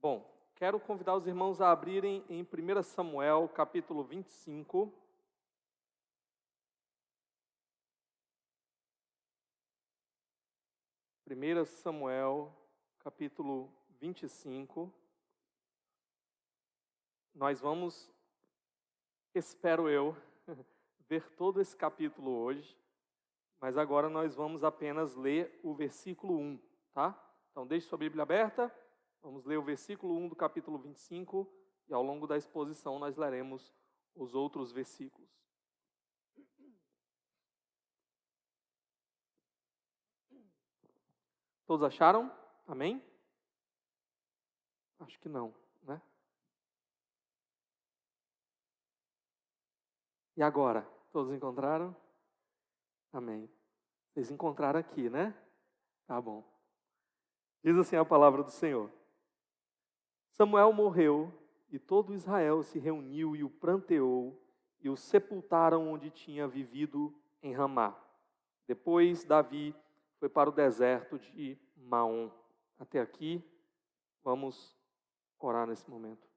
Bom, quero convidar os irmãos a abrirem em 1 Samuel, capítulo 25. Primeira Samuel, capítulo 25. Nós vamos, espero eu, ver todo esse capítulo hoje, mas agora nós vamos apenas ler o versículo 1, tá? Então, deixe sua Bíblia aberta, vamos ler o versículo 1 do capítulo 25 e ao longo da exposição nós leremos os outros versículos. Todos acharam? Amém? Acho que não, né? E agora? Todos encontraram? Amém. Vocês encontraram aqui, né? Tá bom. Diz assim a palavra do Senhor. Samuel morreu e todo Israel se reuniu e o pranteou e o sepultaram onde tinha vivido em Ramá. Depois Davi foi para o deserto de Maom. Até aqui, vamos orar nesse momento.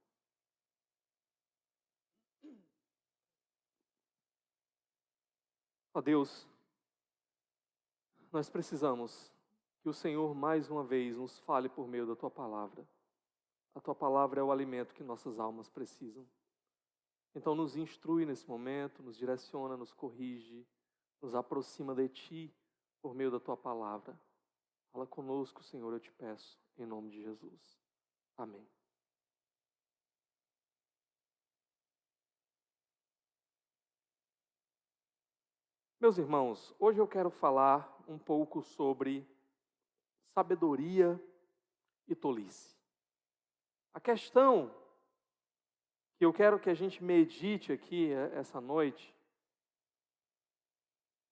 Ó Deus, nós precisamos que o Senhor mais uma vez nos fale por meio da Tua palavra. A Tua palavra é o alimento que nossas almas precisam. Então nos instrui nesse momento, nos direciona, nos corrige, nos aproxima de Ti por meio da Tua palavra. Fala conosco, Senhor, eu te peço, em nome de Jesus. Amém. Meus irmãos, hoje eu quero falar um pouco sobre sabedoria e tolice. A questão que eu quero que a gente medite aqui essa noite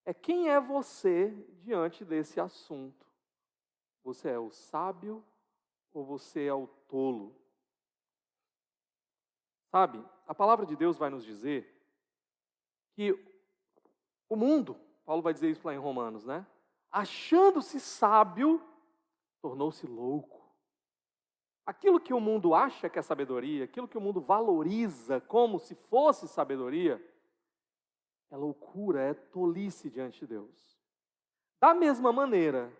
é quem é você diante desse assunto. Você é o sábio ou você é o tolo? Sabe, a palavra de Deus vai nos dizer que o mundo, Paulo vai dizer isso lá em Romanos, né? Achando-se sábio, tornou-se louco. Aquilo que o mundo acha que é sabedoria, aquilo que o mundo valoriza como se fosse sabedoria, é loucura, é tolice diante de Deus. Da mesma maneira,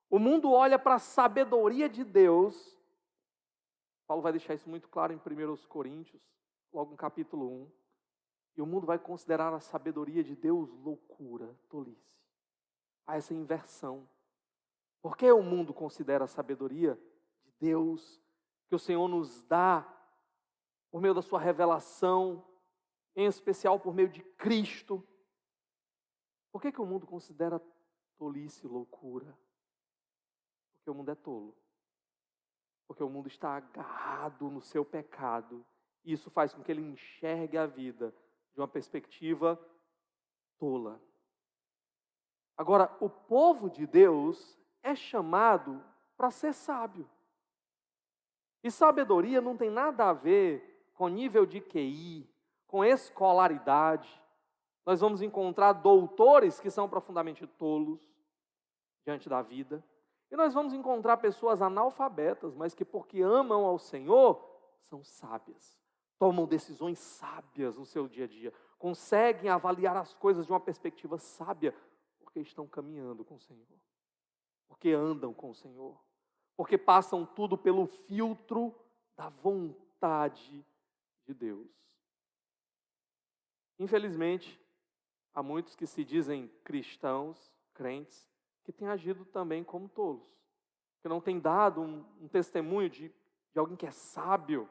o mundo olha para a sabedoria de Deus. Paulo vai deixar isso muito claro em 1 Coríntios, logo no capítulo 1. E o mundo vai considerar a sabedoria de Deus loucura, tolice. Há essa inversão. Por que o mundo considera a sabedoria de Deus, que o Senhor nos dá, por meio da sua revelação, em especial por meio de Cristo? Por que o mundo considera tolice, loucura? Porque o mundo é tolo. Porque o mundo está agarrado no seu pecado. E isso faz com que ele enxergue a vida de uma perspectiva tola. Agora, o povo de Deus é chamado para ser sábio. E sabedoria não tem nada a ver com nível de QI, com escolaridade. Nós vamos encontrar doutores que são profundamente tolos diante da vida. E nós vamos encontrar pessoas analfabetas, mas que porque amam ao Senhor, são sábias. Tomam decisões sábias no seu dia a dia. Conseguem avaliar as coisas de uma perspectiva sábia, porque estão caminhando com o Senhor. Porque andam com o Senhor. Porque passam tudo pelo filtro da vontade de Deus. Infelizmente, há muitos que se dizem cristãos, crentes, que têm agido também como tolos. Que não têm dado um testemunho de alguém que é sábio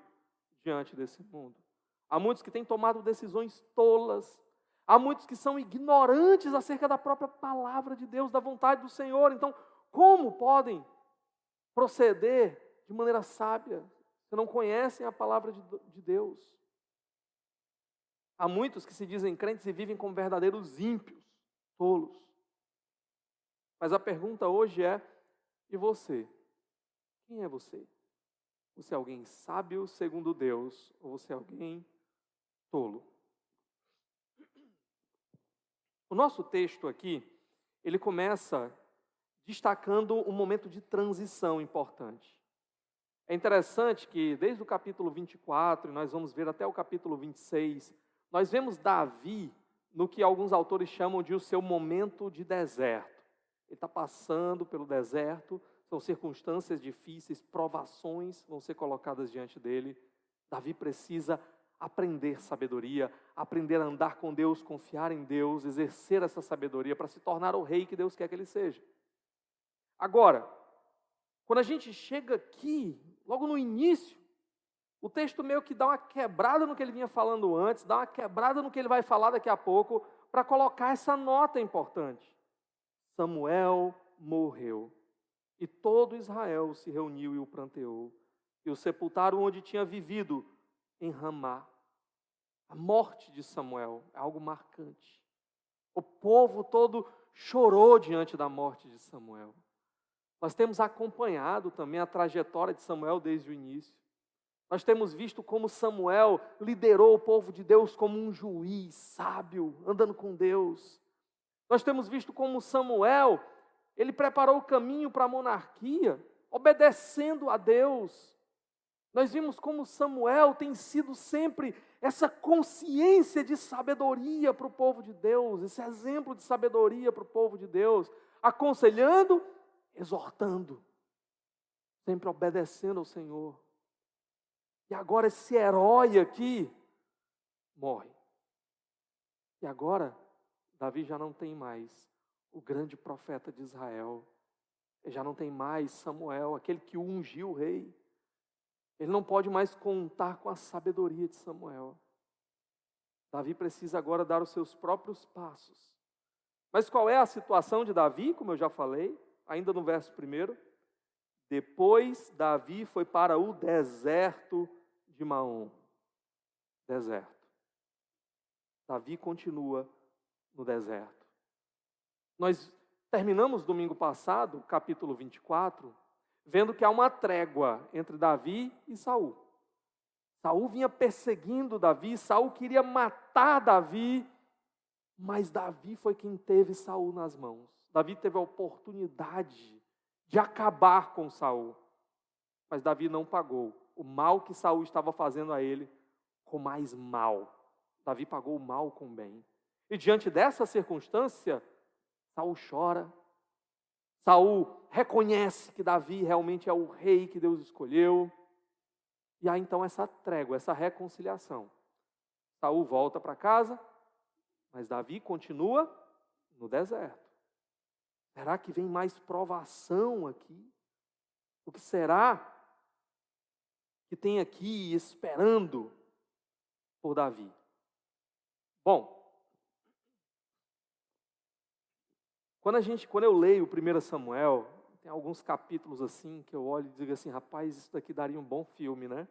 diante desse mundo. Há muitos que têm tomado decisões tolas. Há muitos que são ignorantes acerca da própria palavra de Deus, da vontade do Senhor. Então, como podem proceder de maneira sábia se não conhecem a palavra de Deus? Há muitos que se dizem crentes e vivem como verdadeiros ímpios, tolos. Mas a pergunta hoje é, e você? Quem é você? Você é alguém sábio segundo Deus ou você é alguém tolo? O nosso texto aqui, ele começa destacando um momento de transição importante. É interessante que desde o capítulo 24, e nós vamos ver até o capítulo 26, nós vemos Davi no que alguns autores chamam de o seu momento de deserto. Ele está passando pelo deserto, são circunstâncias difíceis, provações vão ser colocadas diante dele. Davi precisa aprender sabedoria, aprender a andar com Deus, confiar em Deus, exercer essa sabedoria para se tornar o rei que Deus quer que ele seja. Agora, quando a gente chega aqui, logo no início, o texto meio que dá uma quebrada no que ele vinha falando antes, dá uma quebrada no que ele vai falar daqui a pouco, para colocar essa nota importante. Samuel morreu, e todo Israel se reuniu e o pranteou, e o sepultaram onde tinha vivido, em Ramá. A morte de Samuel é algo marcante. O povo todo chorou diante da morte de Samuel. Nós temos acompanhado também a trajetória de Samuel desde o início. Nós temos visto como Samuel liderou o povo de Deus como um juiz sábio, andando com Deus. Nós temos visto como Samuel, ele preparou o caminho para a monarquia, obedecendo a Deus. Nós vimos como Samuel tem sido sempre essa consciência de sabedoria para o povo de Deus, esse exemplo de sabedoria para o povo de Deus, aconselhando, exortando, sempre obedecendo ao Senhor. E agora esse herói aqui morre. E agora, Davi já não tem mais o grande profeta de Israel. Ele já não tem mais Samuel, aquele que ungiu o rei. Ele não pode mais contar com a sabedoria de Samuel. Davi precisa agora dar os seus próprios passos. Mas qual é a situação de Davi, como eu já falei, ainda no verso 1? Depois Davi foi para o deserto de Maom. Deserto. Davi continua no deserto. Nós terminamos domingo passado, capítulo 24, vendo que há uma trégua entre Davi e Saul. Saul vinha perseguindo Davi, Saul queria matar Davi, mas Davi foi quem teve Saul nas mãos. Davi teve a oportunidade de acabar com Saul, mas Davi não pagou o mal que Saul estava fazendo a ele com mais mal. Davi pagou o mal com o bem. E diante dessa circunstância, Saul chora. Saul reconhece que Davi realmente é o rei que Deus escolheu. E há então essa trégua, essa reconciliação. Saul volta para casa, mas Davi continua no deserto. Será que vem mais provação aqui? O que será que tem aqui esperando por Davi? Bom, quando eu leio 1 Samuel, tem alguns capítulos assim que eu olho e digo assim, rapaz, isso daqui daria um bom filme, né?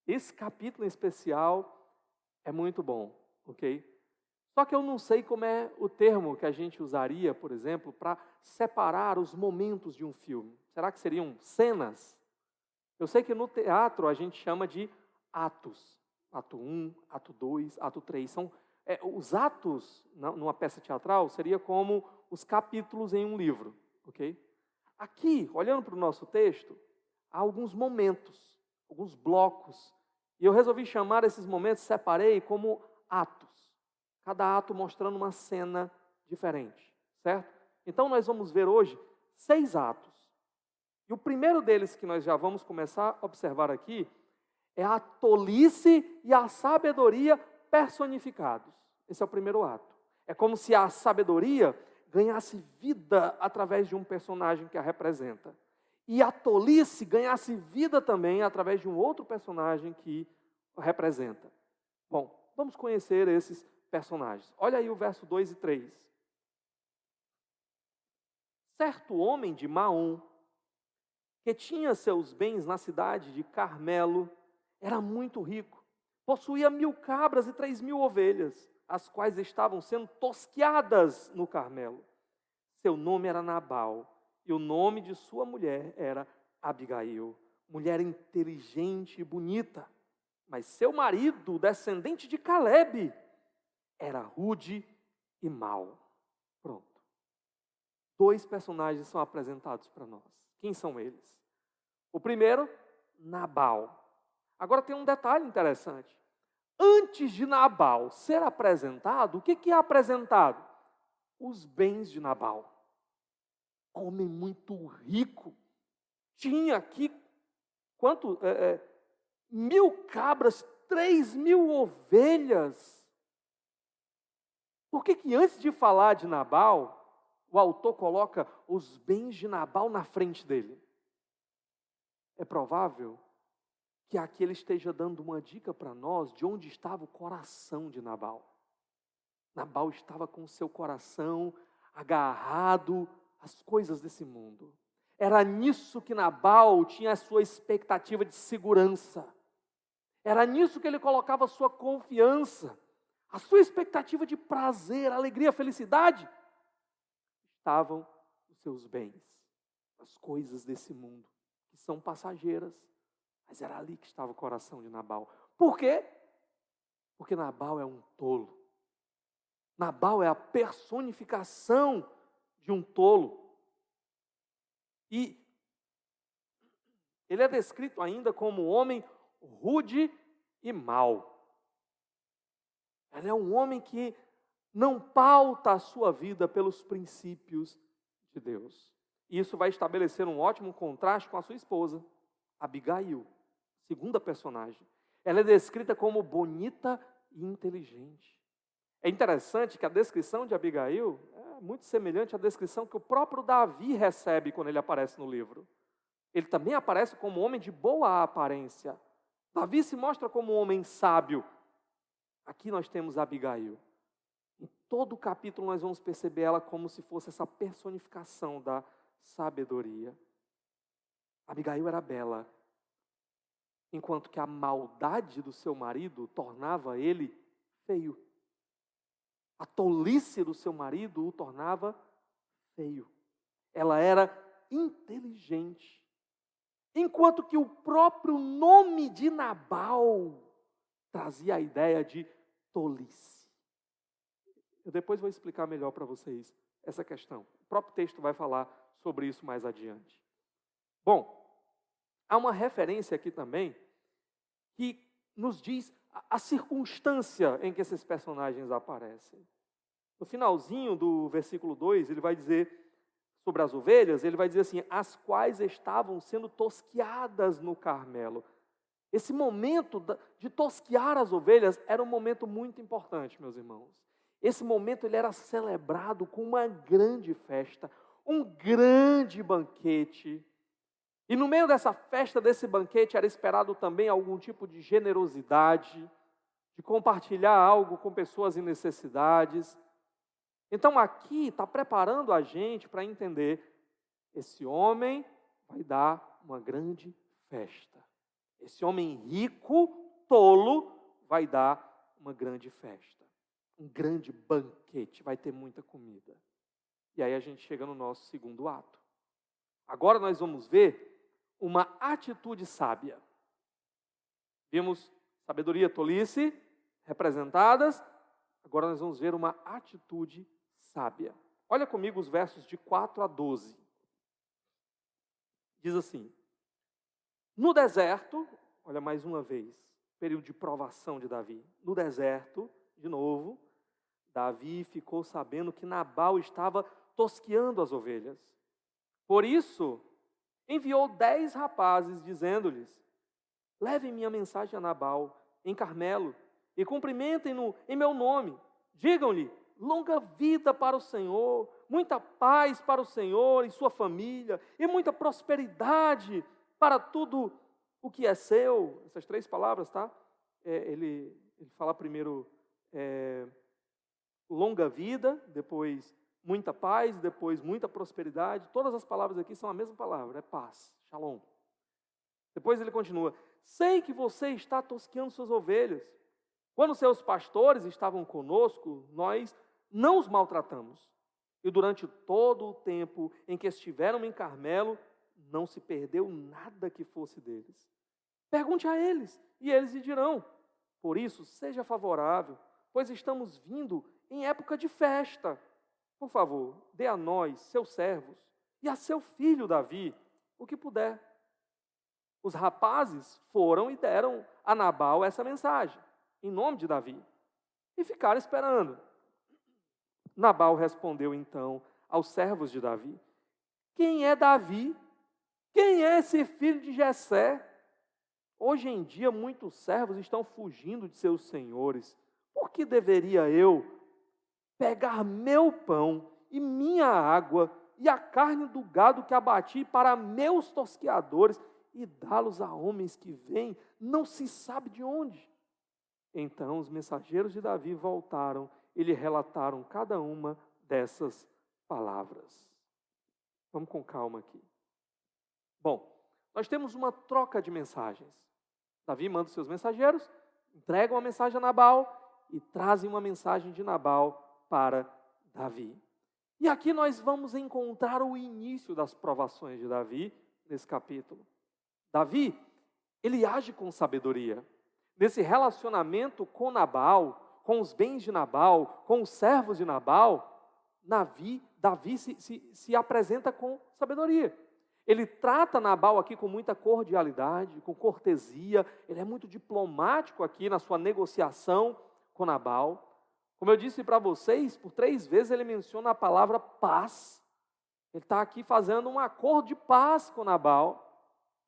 Esse capítulo em especial é muito bom, ok? Só que eu não sei como é o termo que a gente usaria, por exemplo, para separar os momentos de um filme. Será que seriam cenas? Eu sei que no teatro a gente chama de atos. Ato 1, ato 2, ato 3. Os atos, numa peça teatral, seria como os capítulos em um livro, ok? Aqui, olhando para o nosso texto, há alguns momentos, alguns blocos. E eu resolvi chamar esses momentos, separei como atos. Cada ato mostrando uma cena diferente, certo? Então nós vamos ver hoje 6 atos. E o primeiro deles que nós já vamos começar a observar aqui é a tolice e a sabedoria personificados. Esse é o primeiro ato. É como se a sabedoria ganhasse vida através de um personagem que a representa. E a tolice ganhasse vida também através de um outro personagem que a representa. Bom, vamos conhecer esses personagens. Olha aí o verso 2 e 3. Certo homem de Maom, que tinha seus bens na cidade de Carmelo, era muito rico. Possuía 1000 cabras e 3000 ovelhas, as quais estavam sendo tosqueadas no Carmelo. Seu nome era Nabal, e o nome de sua mulher era Abigail, mulher inteligente e bonita. Mas seu marido, descendente de Calebe, era rude e mau. Pronto. 2 personagens são apresentados para nós. Quem são eles? O primeiro, Nabal. Agora tem um detalhe interessante. Antes de Nabal ser apresentado, o que é apresentado? Os bens de Nabal. Homem muito rico. Tinha aqui, quanto? 1.000 cabras, 3.000 ovelhas. Por que antes de falar de Nabal, o autor coloca os bens de Nabal na frente dele? É provável que aqui ele esteja dando uma dica para nós de onde estava o coração de Nabal. Nabal estava com o seu coração agarrado às coisas desse mundo. Era nisso que Nabal tinha a sua expectativa de segurança. Era nisso que ele colocava a sua confiança. A sua expectativa de prazer, alegria, felicidade estavam nos seus bens, as coisas desse mundo, que são passageiras. Mas era ali que estava o coração de Nabal. Por quê? Porque Nabal é um tolo. Nabal é a personificação de um tolo. E ele é descrito ainda como um homem rude e mau. Ele é um homem que não pauta a sua vida pelos princípios de Deus. E isso vai estabelecer um ótimo contraste com a sua esposa, Abigail, segunda personagem. Ela é descrita como bonita e inteligente. É interessante que a descrição de Abigail é muito semelhante à descrição que o próprio Davi recebe quando ele aparece no livro. Ele também aparece como um homem de boa aparência. Davi se mostra como um homem sábio. Aqui nós temos Abigail. Em todo o capítulo nós vamos perceber ela como se fosse essa personificação da sabedoria. Abigail era bela, enquanto que a maldade do seu marido tornava ele feio. A tolice do seu marido o tornava feio. Ela era inteligente, enquanto que o próprio nome de Nabal trazia a ideia de tolice. Eu depois vou explicar melhor para vocês essa questão. O próprio texto vai falar sobre isso mais adiante. Bom, há uma referência aqui também que nos diz a circunstância em que esses personagens aparecem. No finalzinho do versículo 2, ele vai dizer sobre as ovelhas, ele vai dizer assim, as quais estavam sendo tosquiadas no Carmelo. Esse momento de tosquiar as ovelhas era um momento muito importante, meus irmãos. Esse momento ele era celebrado com uma grande festa, um grande banquete. E no meio dessa festa, desse banquete, era esperado também algum tipo de generosidade, de compartilhar algo com pessoas em necessidades. Então aqui está preparando a gente para entender, esse homem vai dar uma grande festa. Esse homem rico, tolo, vai dar uma grande festa. Um grande banquete, vai ter muita comida. E aí a gente chega no nosso segundo ato. Agora nós vamos ver uma atitude sábia. Vimos sabedoria, tolice representadas. Agora nós vamos ver uma atitude sábia. Olha comigo os versos de 4 a 12. Diz assim: no deserto, olha mais uma vez, período de provação de Davi. No deserto, de novo, Davi ficou sabendo que Nabal estava tosquiando as ovelhas. Por isso, enviou 10 rapazes, dizendo-lhes: levem minha mensagem a Nabal, em Carmelo, e cumprimentem-no em meu nome. Digam-lhe: longa vida para o Senhor, muita paz para o Senhor e sua família, e muita prosperidade para tudo o que é seu. Essas 3 palavras, tá? Ele fala primeiro longa vida, depois muita paz, depois muita prosperidade. Todas as palavras aqui são a mesma palavra, é paz, shalom. Depois ele continua: sei que você está tosqueando suas ovelhas. Quando seus pastores estavam conosco, nós não os maltratamos. E durante todo o tempo em que estiveram em Carmelo, não se perdeu nada que fosse deles. Pergunte a eles, e eles lhe dirão. Por isso, seja favorável, pois estamos vindo em época de festa. Por favor, dê a nós, seus servos, e a seu filho Davi, o que puder. os rapazes foram e deram a Nabal essa mensagem, em nome de Davi, e ficaram esperando. Nabal respondeu então aos servos de Davi: quem é Davi? Quem é esse filho de Jessé? Hoje em dia muitos servos estão fugindo de seus senhores. Por que deveria eu pegar meu pão e minha água e a carne do gado que abati para meus tosqueadores e dá-los a homens que vêm, não se sabe de onde? Então os mensageiros de Davi voltaram e lhe relataram cada uma dessas palavras. Vamos com calma aqui. Bom, nós temos uma troca de mensagens. Davi manda os seus mensageiros, entregam a mensagem a Nabal e trazem uma mensagem de Nabal para Davi. E aqui nós vamos encontrar o início das provações de Davi nesse capítulo. Davi, ele age com sabedoria. Nesse relacionamento com Nabal, com os bens de Nabal, com os servos de Nabal, Davi se apresenta com sabedoria. Ele trata Nabal aqui com muita cordialidade, com cortesia. Ele é muito diplomático aqui na sua negociação com Nabal. Como eu disse para vocês, por 3 vezes ele menciona a palavra paz. Ele está aqui fazendo um acordo de paz com Nabal.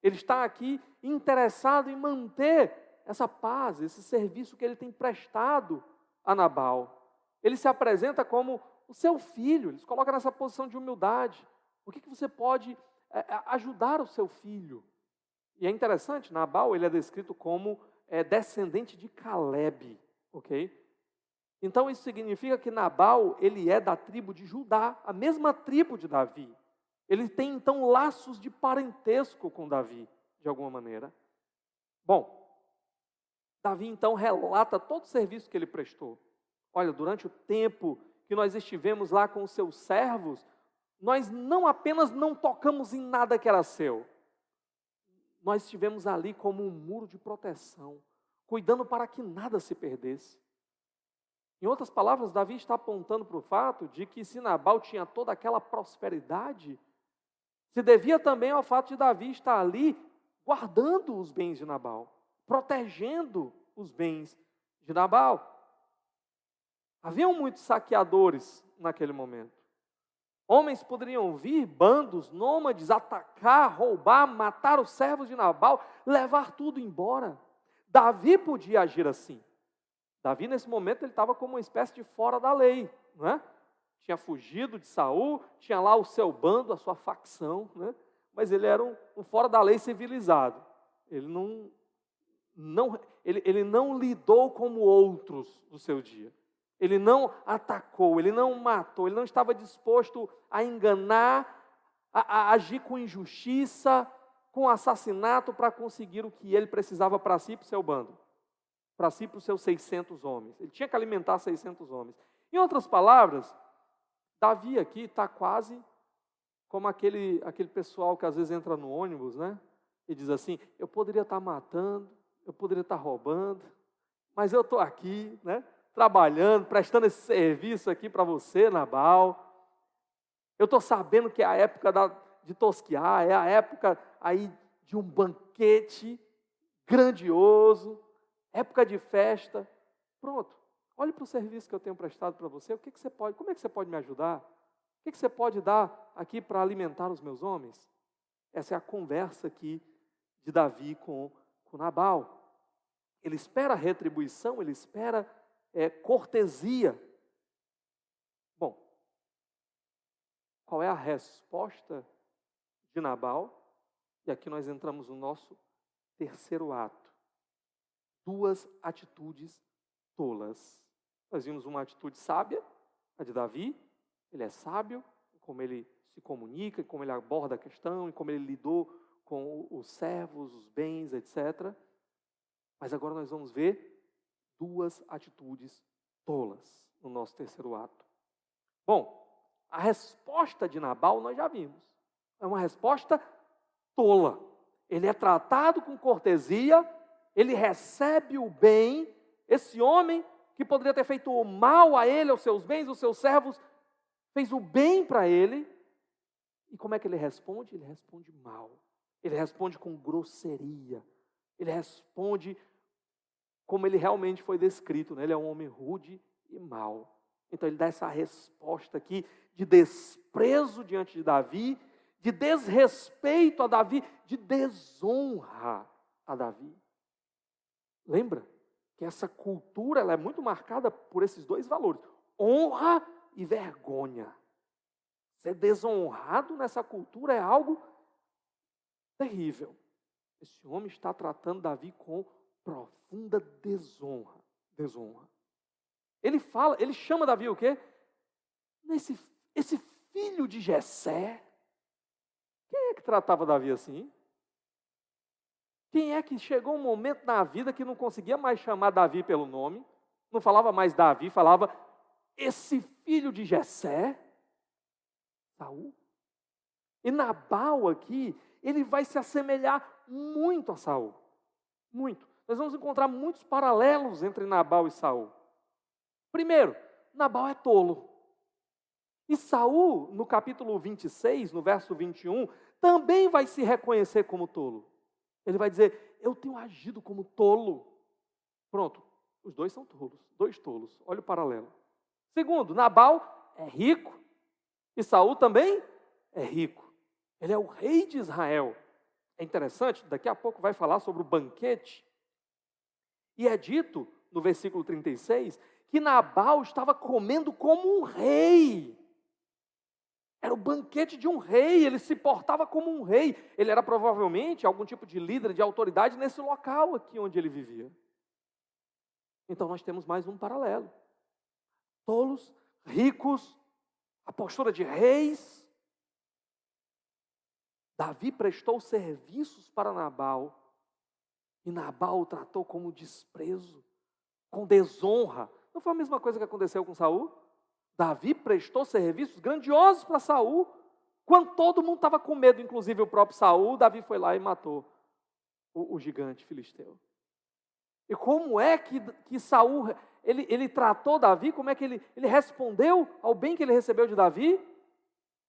Ele está aqui interessado em manter essa paz, esse serviço que ele tem prestado a Nabal. Ele se apresenta como o seu filho, ele se coloca nessa posição de humildade. O que você pode ajudar o seu filho? E é interessante, Nabal ele é descrito como descendente de Calebe, ok? Então isso significa que Nabal ele é da tribo de Judá, a mesma tribo de Davi. Ele tem então laços de parentesco com Davi, de alguma maneira. Bom, Davi então relata todo o serviço que ele prestou. Olha, durante o tempo que nós estivemos lá com os seus servos, nós não apenas não tocamos em nada que era seu, nós estivemos ali como um muro de proteção, cuidando para que nada se perdesse. Em outras palavras, Davi está apontando para o fato de que se Nabal tinha toda aquela prosperidade, se devia também ao fato de Davi estar ali guardando os bens de Nabal, protegendo os bens de Nabal. Haviam muitos saqueadores naquele momento. Homens poderiam vir, bandos, nômades, atacar, roubar, matar os servos de Nabal, levar tudo embora. Davi podia agir assim. Davi, nesse momento, ele estava como uma espécie de fora da lei, não é? Tinha fugido de Saul, tinha lá o seu bando, a sua facção, né? Mas ele era um fora da lei civilizado. Ele não lidou como outros do seu dia. Ele não atacou, ele não matou, ele não estava disposto a enganar, a agir com injustiça, com assassinato para conseguir o que ele precisava para si e para o seu bando, para si e para os seus 600 homens. Ele tinha que alimentar 600 homens. Em outras palavras, Davi aqui está quase como aquele pessoal que às vezes entra no ônibus, né? E diz assim, eu poderia estar matando, eu poderia estar roubando, mas eu estou aqui, né? Trabalhando, prestando esse serviço aqui para você, Nabal. Eu estou sabendo que é a época de tosquear, é a época aí de um banquete grandioso, época de festa. Pronto, olhe para o serviço que eu tenho prestado para você, como é que você pode me ajudar? O que você pode dar aqui para alimentar os meus homens? Essa é a conversa aqui de Davi com Nabal. Ele espera retribuição, ele espera cortesia. Bom, qual é a resposta de Nabal? E aqui nós entramos no nosso terceiro ato. 2 atitudes tolas. Nós vimos uma atitude sábia, a de Davi. Ele é sábio, como ele se comunica, como ele aborda a questão, e como ele lidou com os servos, os bens, etc. Mas agora nós vamos ver 2 atitudes tolas no nosso terceiro ato. Bom, a resposta de Nabal nós já vimos. É uma resposta tola. Ele é tratado com cortesia, ele recebe o bem. Esse homem que poderia ter feito o mal a ele, aos seus bens, aos seus servos, fez o bem para ele. E como é que ele responde? Ele responde mal. Ele responde com grosseria. Ele responde como ele realmente foi descrito, né? Ele é um homem rude e mau. Então ele dá essa resposta aqui de desprezo diante de Davi, de desrespeito a Davi, de desonra a Davi. Lembra que essa cultura ela é muito marcada por esses dois valores: honra e vergonha. Ser desonrado nessa cultura é algo terrível. Esse homem está tratando Davi com profunda desonra. Ele chama Davi o quê? Esse filho de Jessé. Quem é que tratava Davi assim? Quem é que chegou um momento na vida que não conseguia mais chamar Davi pelo nome? Não falava mais Davi, falava esse filho de Jessé? Saul. E Nabal aqui, ele vai se assemelhar muito a Saul. Muito. Nós vamos encontrar muitos paralelos entre Nabal e Saul. Primeiro, Nabal é tolo. E Saul, no capítulo 26, no verso 21, também vai se reconhecer como tolo. Ele vai dizer, eu tenho agido como tolo. Pronto, os dois são tolos, dois tolos. Olha o paralelo. Segundo, Nabal é rico e Saul também é rico. Ele é o rei de Israel. É interessante, daqui a pouco vai falar sobre o banquete. E é dito, no versículo 36, que Nabal estava comendo como um rei. Era o banquete de um rei, ele se portava como um rei. Ele era provavelmente algum tipo de líder, de autoridade nesse local aqui onde ele vivia. Então nós temos mais um paralelo. Tolos, ricos, a postura de reis. Davi prestou serviços para Nabal. E Nabal o tratou como desprezo, com desonra. Não foi a mesma coisa que aconteceu com Saul? Davi prestou serviços grandiosos para Saul. Quando todo mundo estava com medo, inclusive o próprio Saul, Davi foi lá e matou o gigante filisteu. E como é que Saul, ele tratou Davi? Como é que ele respondeu ao bem que ele recebeu de Davi?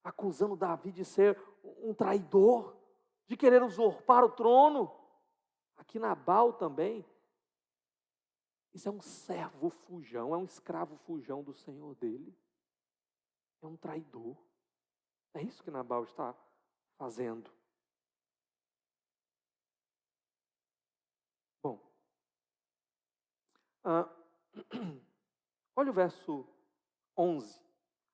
Acusando Davi de ser um traidor, de querer usurpar o trono. Aqui Nabal também. Isso é um servo fujão, é um escravo fujão do senhor dele. É um traidor. É isso que Nabal está fazendo. Bom, olha o verso 11.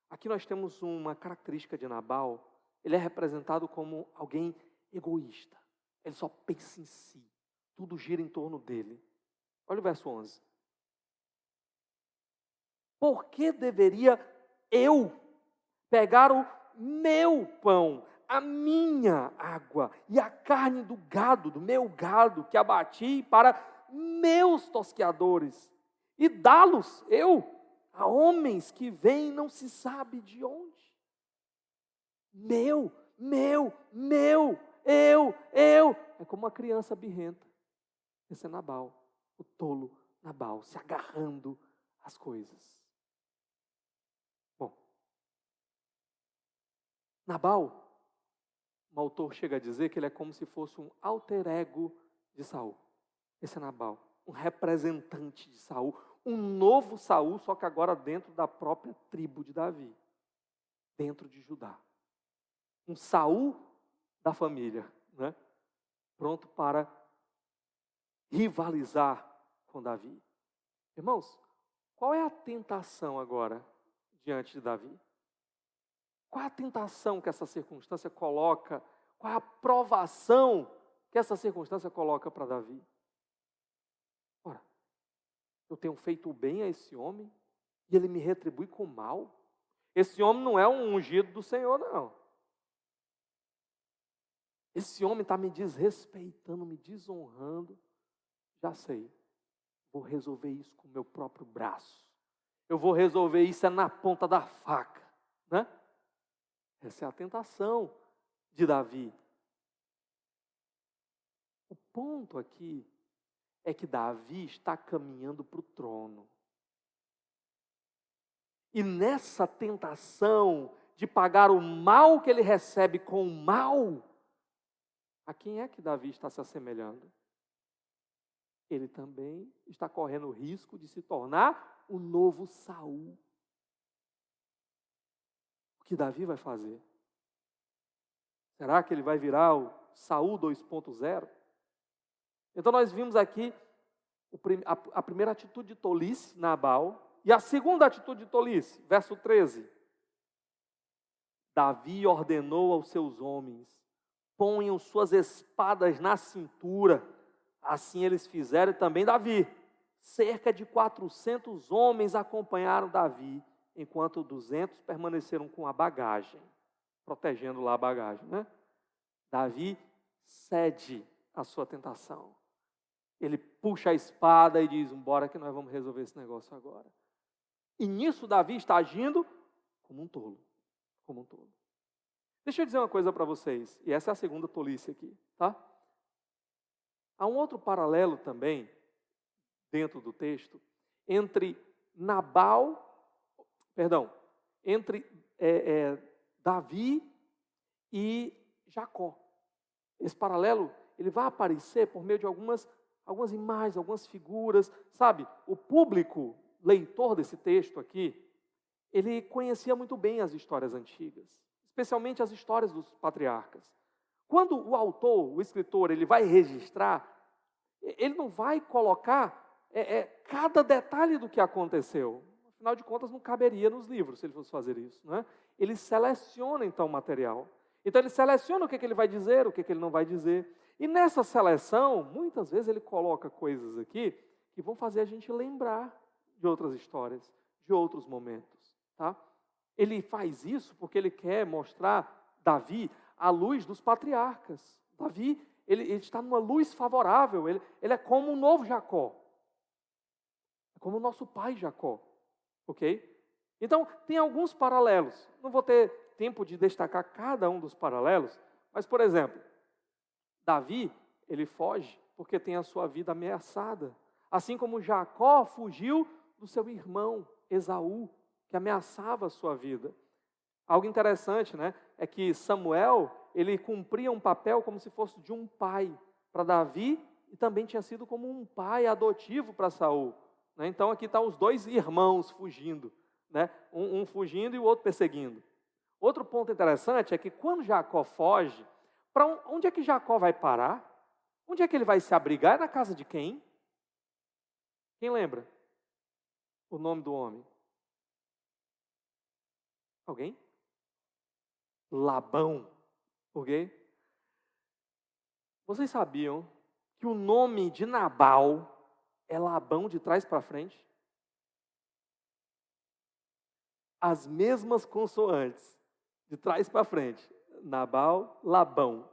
Aqui nós temos uma característica de Nabal. Ele é representado como alguém egoísta. Ele só pensa em si. Tudo gira em torno dele. Olha o verso 11. Por que deveria eu pegar o meu pão, a minha água e a carne do gado, do meu gado, que abati para meus tosqueadores, e dá-los eu a homens que vêm não se sabe de onde? Meu, eu. É como uma criança birrenta. Esse é Nabal, o tolo Nabal, se agarrando às coisas. Bom, Nabal, um autor chega a dizer que ele é como se fosse um alter ego de Saul. Esse é Nabal, um representante de Saul, um novo Saul, só que agora dentro da própria tribo de Davi, dentro de Judá. Um Saul da família, né? Pronto para rivalizar com Davi. Irmãos, qual é a tentação agora diante de Davi? Qual é a tentação que essa circunstância coloca? Qual é a provação que essa circunstância coloca para Davi? Ora, eu tenho feito o bem a esse homem e ele me retribui com mal? Esse homem não é um ungido do Senhor, não. Esse homem está me desrespeitando, me desonrando. Já sei, vou resolver isso com o meu próprio braço. Eu vou resolver isso na ponta da faca, né? Essa é a tentação de Davi. O ponto aqui é que Davi está caminhando para o trono. E nessa tentação de pagar o mal que ele recebe com o mal, A quem é que Davi está se assemelhando? Ele também está correndo o risco de se tornar o novo Saul. O que Davi vai fazer? Será que ele vai virar o Saul 2.0? Então nós vimos aqui a primeira atitude de tolice, Nabal, e a segunda atitude de tolice, verso 13. Davi ordenou aos seus homens: ponham suas espadas na cintura. Assim eles fizeram, e também Davi. Cerca de 400 homens acompanharam Davi, enquanto 200 permaneceram com a bagagem, protegendo lá a bagagem, né? Davi cede à sua tentação. Ele puxa a espada e diz: bora que nós vamos resolver esse negócio agora. E nisso Davi está agindo como um tolo. Como um tolo. Deixa eu dizer uma coisa para vocês, e essa é a segunda tolice aqui, tá? Há um outro paralelo também, dentro do texto, entre Davi e Jacó. Esse paralelo, ele vai aparecer por meio de algumas imagens, algumas figuras, sabe? O público leitor desse texto aqui, ele conhecia muito bem as histórias antigas, especialmente as histórias dos patriarcas. Quando o autor, o escritor, ele vai registrar, ele não vai colocar cada detalhe do que aconteceu. Afinal de contas, não caberia nos livros se ele fosse fazer isso, né? Ele seleciona, então, o material. Então, ele seleciona o que ele vai dizer, o que ele não vai dizer. E nessa seleção, muitas vezes ele coloca coisas aqui que vão fazer a gente lembrar de outras histórias, de outros momentos, tá? Ele faz isso porque ele quer mostrar Davi à luz dos patriarcas. Davi, ele está numa luz favorável, ele é como um novo Jacó. É como o nosso pai Jacó, ok? Então, tem alguns paralelos. Não vou ter tempo de destacar cada um dos paralelos, mas, por exemplo, Davi, ele foge porque tem a sua vida ameaçada. Assim como Jacó fugiu do seu irmão, Esaú, que ameaçava a sua vida. Algo interessante, né, é que Samuel, ele cumpria um papel como se fosse de um pai para Davi e também tinha sido como um pai adotivo para Saul. Né? Então aqui estão os dois irmãos fugindo, né? Um fugindo e o outro perseguindo. Outro ponto interessante é que quando Jacó foge, para onde é que Jacó vai parar? Onde é que ele vai se abrigar? É na casa de quem? Quem lembra o nome do homem? Alguém? Labão, ok? Vocês sabiam que o nome de Nabal é Labão de trás para frente? As mesmas consoantes, de trás para frente. Nabal, Labão.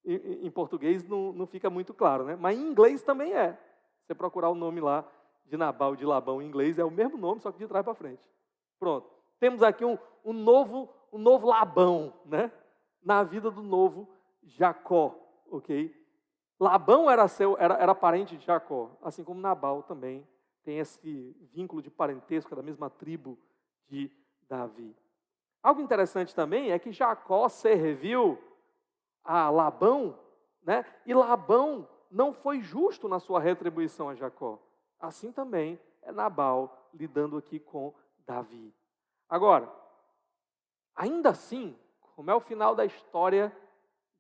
Em português não fica muito claro, né? Mas em inglês também é. Se você procurar o nome lá de Nabal, de Labão em inglês, é o mesmo nome, só que de trás para frente. Pronto. Temos aqui um novo Labão, né? Na vida do novo Jacó, ok? Labão era parente de Jacó, assim como Nabal também tem esse vínculo de parentesco da mesma tribo de Davi. Algo interessante também é que Jacó serviu a Labão, né? E Labão não foi justo na sua retribuição a Jacó. Assim também é Nabal lidando aqui com Davi. Agora, ainda assim, como é o final da história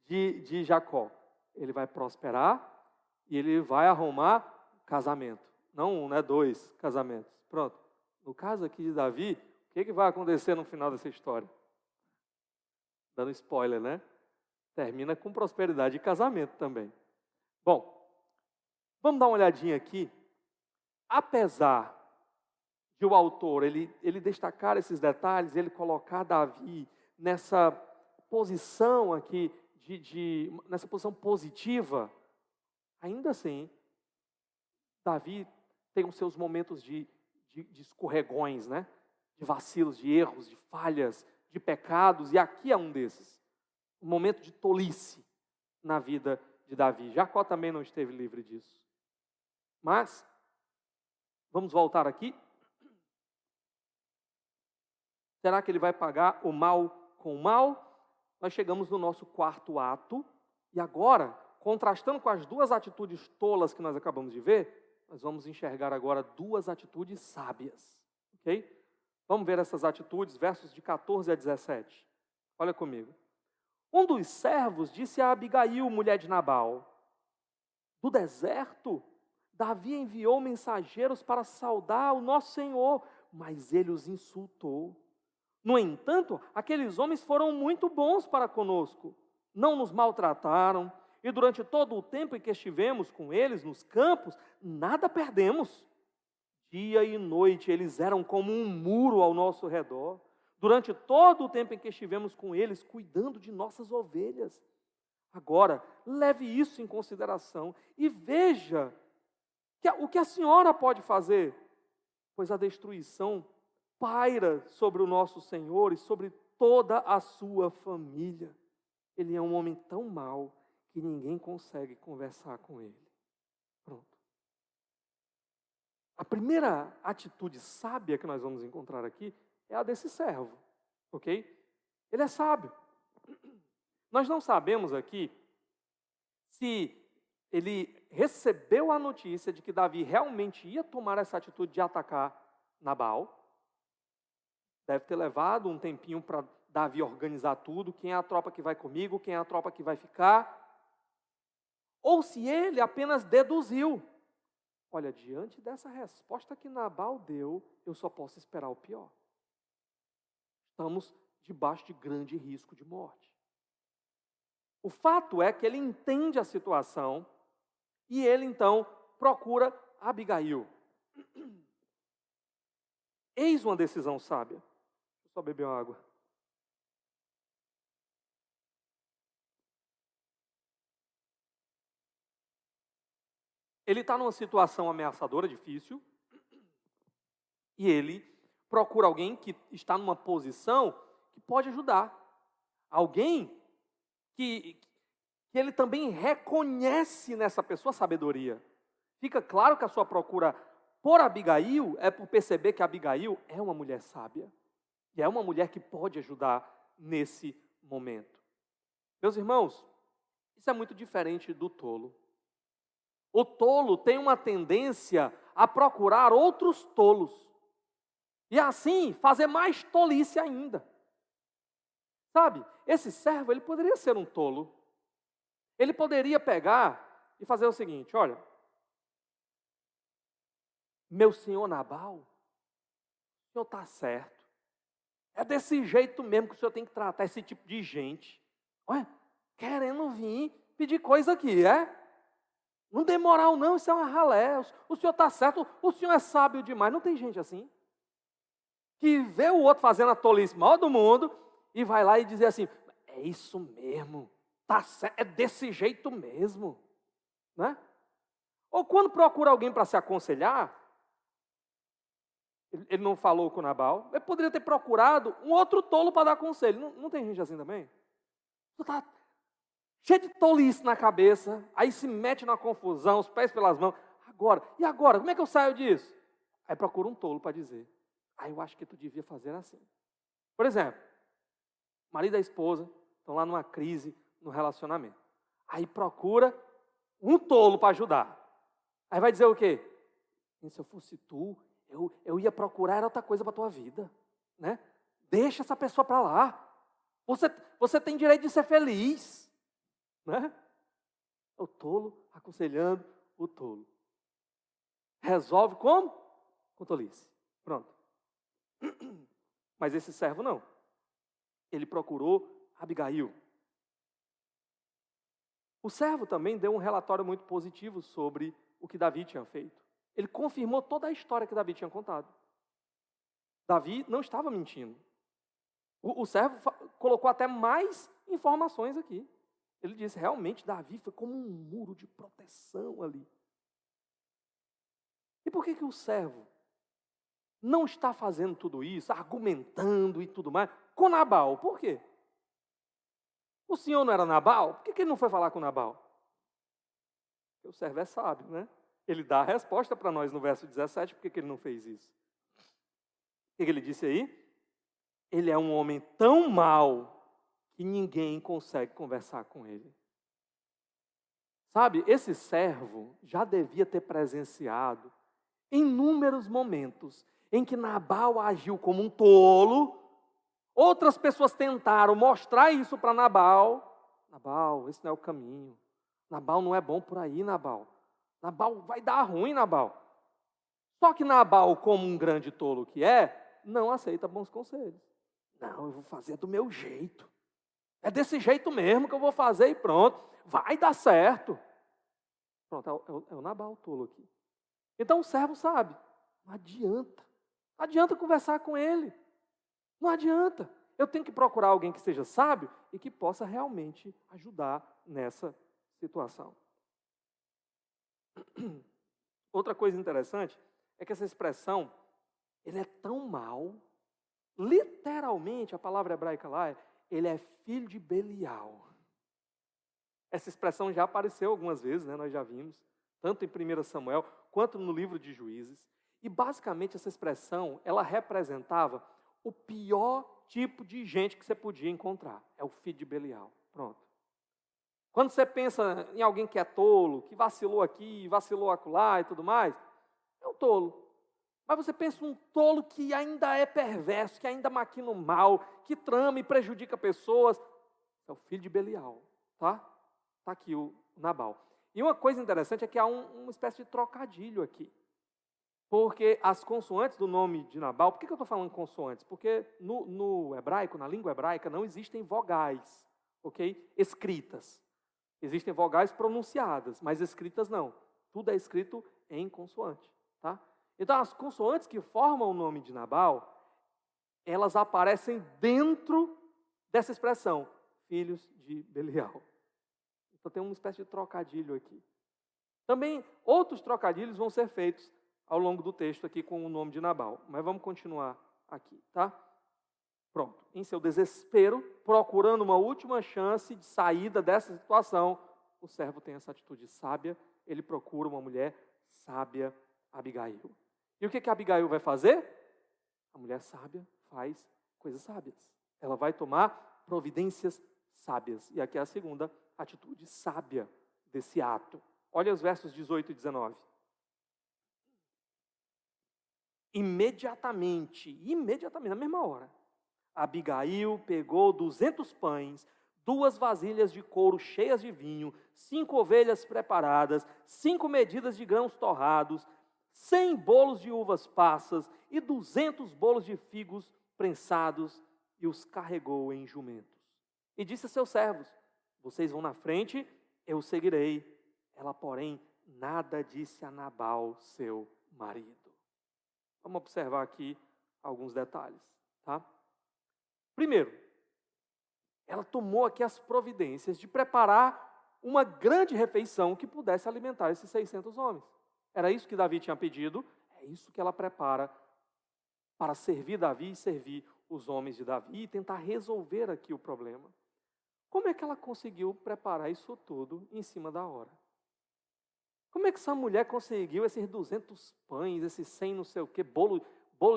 de Jacó? Ele vai prosperar e ele vai arrumar casamento. Não um, né? 2 casamentos. Pronto. No caso aqui de Davi, o que vai acontecer no final dessa história? Dando spoiler, né? Termina com prosperidade e casamento também. Bom, vamos dar uma olhadinha aqui. Apesar de o autor ele destacar esses detalhes, ele colocar Davi nessa posição aqui, nessa posição positiva, ainda assim, Davi tem os seus momentos de escorregões, né? De vacilos, de erros, de falhas, de pecados, e aqui é um desses. Um momento de tolice na vida de Davi. Jacó também não esteve livre disso. Mas, vamos voltar aqui. Será que ele vai pagar o mal com o mal? Nós chegamos no nosso quarto ato, E agora, contrastando com as duas atitudes tolas que nós acabamos de ver, nós vamos enxergar agora duas atitudes sábias. Ok? Vamos ver essas atitudes, versos de 14 a 17. Olha comigo. Um dos servos disse a Abigail, mulher de Nabal: do deserto, Davi enviou mensageiros para saudar o nosso Senhor, mas ele os insultou. No entanto, aqueles homens foram muito bons para conosco, não nos maltrataram, e durante todo o tempo em que estivemos com eles nos campos, nada perdemos. Dia e noite eles eram como um muro ao nosso redor. Durante todo o tempo em que estivemos com eles, cuidando de nossas ovelhas. Agora, leve isso em consideração e veja o que a senhora pode fazer, pois a destruição paira sobre o nosso Senhor e sobre toda a sua família. Ele é um homem tão mau que ninguém consegue conversar com ele. Pronto. A primeira atitude sábia que nós vamos encontrar aqui é a desse servo, ok? Ele é sábio. Nós não sabemos aqui se ele recebeu a notícia de que Davi realmente ia tomar essa atitude de atacar Nabal. Deve ter levado um tempinho para Davi organizar tudo, quem é a tropa que vai comigo, quem é a tropa que vai ficar. Ou se ele apenas deduziu: olha, diante dessa resposta que Nabal deu, eu só posso esperar o pior. Estamos debaixo de grande risco de morte. O fato é que ele entende a situação e ele então procura Abigail. Eis uma decisão sábia. Deixa eu só beber uma água. Ele está numa situação ameaçadora, difícil, e ele procura alguém que está numa posição que pode ajudar. Alguém que ele também reconhece nessa pessoa sabedoria. Fica claro que a sua procura por Abigail é por perceber que Abigail é uma mulher sábia. E é uma mulher que pode ajudar nesse momento. Meus irmãos, isso é muito diferente do tolo. O tolo tem uma tendência a procurar outros tolos. E assim fazer mais tolice ainda. Sabe, esse servo, ele poderia ser um tolo. Ele poderia pegar e fazer o seguinte: olha, meu senhor Nabal, o senhor está certo. É desse jeito mesmo que o senhor tem que tratar esse tipo de gente. Olha, querendo vir pedir coisa aqui, é? Não tem moral não, isso é uma ralé. O senhor está certo, o senhor é sábio demais. Não tem gente assim? Que vê o outro fazendo a tolice maior do mundo e vai lá e dizer assim: é isso mesmo, tá certo, é desse jeito mesmo. Né? Ou quando procura alguém para se aconselhar, ele não falou com Nabal, ele poderia ter procurado um outro tolo para dar conselho. Não tem gente assim também? Tu está cheio de tolice na cabeça, aí se mete na confusão, os pés pelas mãos. E agora? Como é que eu saio disso? Aí procura um tolo para dizer: eu acho que tu devia fazer assim. Por exemplo, marido e a esposa estão lá numa crise no relacionamento. Aí procura um tolo para ajudar. Aí vai dizer o quê? Se eu fosse tu, eu ia procurar outra coisa para a tua vida. Né? Deixa essa pessoa para lá. Você tem direito de ser feliz. Né? O tolo aconselhando o tolo. Resolve como? Com tolice. Pronto. Mas esse servo não. Ele procurou Abigail. O servo também deu um relatório muito positivo sobre o que Davi tinha feito. Ele confirmou toda a história que Davi tinha contado. Davi não estava mentindo. O servo colocou até mais informações aqui. Ele disse: realmente Davi foi como um muro de proteção ali. E por que o servo não está fazendo tudo isso, argumentando e tudo mais, com Nabal? Por quê? O senhor não era Nabal? Por que ele não foi falar com Nabal? Porque o servo é sábio, né? Ele dá a resposta para nós no verso 17, por que ele não fez isso? O que ele disse aí? Ele é um homem tão mau que ninguém consegue conversar com ele. Sabe, esse servo já devia ter presenciado inúmeros momentos em que Nabal agiu como um tolo. Outras pessoas tentaram mostrar isso para Nabal. Nabal, esse não é o caminho. Nabal não é bom por aí, Nabal. Nabal vai dar ruim, Nabal. Só que Nabal, como um grande tolo que é, não aceita bons conselhos. Não, eu vou fazer do meu jeito. É desse jeito mesmo que eu vou fazer e pronto. Vai dar certo. Pronto, é o Nabal tolo aqui. Então o servo sabe. Não adianta. Não adianta conversar com ele. Não adianta. Eu tenho que procurar alguém que seja sábio e que possa realmente ajudar nessa situação. Outra coisa interessante é que essa expressão, ele é tão mau, literalmente a palavra hebraica lá, ele é filho de Belial. Essa expressão já apareceu algumas vezes, né? Nós já vimos, tanto em 1 Samuel quanto no livro de Juízes. E basicamente essa expressão, ela representava o pior tipo de gente que você podia encontrar. É o filho de Belial. Pronto. Quando você pensa em alguém que é tolo, que vacilou aqui, vacilou acolá e tudo mais, é um tolo. Mas você pensa um tolo que ainda é perverso, que ainda maquina o mal, que trama e prejudica pessoas. É o filho de Belial, tá? Está aqui o Nabal. E uma coisa interessante é que há uma espécie de trocadilho aqui. Porque as consoantes do nome de Nabal, por que eu estou falando consoantes? Porque no hebraico, na língua hebraica, não existem vogais, ok? Escritas. Existem vogais pronunciadas, mas escritas não. Tudo é escrito em consoante, tá? Então, as consoantes que formam o nome de Nabal, elas aparecem dentro dessa expressão, filhos de Belial. Então, tem uma espécie de trocadilho aqui. Também, outros trocadilhos vão ser feitos ao longo do texto aqui com o nome de Nabal. Mas vamos continuar aqui, tá? Pronto. Em seu desespero, procurando uma última chance de saída dessa situação, o servo tem essa atitude sábia, ele procura uma mulher sábia, Abigail. E o que Abigail vai fazer? A mulher sábia faz coisas sábias. Ela vai tomar providências sábias. E aqui é a segunda atitude sábia desse ato. Olha os versos 18 e 19. Imediatamente, na mesma hora, Abigail pegou 200 pães, 2 vasilhas de couro cheias de vinho, 5 ovelhas preparadas, 5 medidas de grãos torrados, 100 bolos de uvas passas e 200 bolos de figos prensados, e os carregou em jumentos. E disse a seus servos: vocês vão na frente, eu seguirei. Ela, porém, nada disse a Nabal, seu marido. Vamos observar aqui alguns detalhes, tá? Primeiro, ela tomou aqui as providências de preparar uma grande refeição que pudesse alimentar esses 600 homens. Era isso que Davi tinha pedido, é isso que ela prepara para servir Davi e servir os homens de Davi e tentar resolver aqui o problema. Como é que ela conseguiu preparar isso tudo em cima da hora? Como é que essa mulher conseguiu esses 200 pães, esses 100 não sei o quê, bolo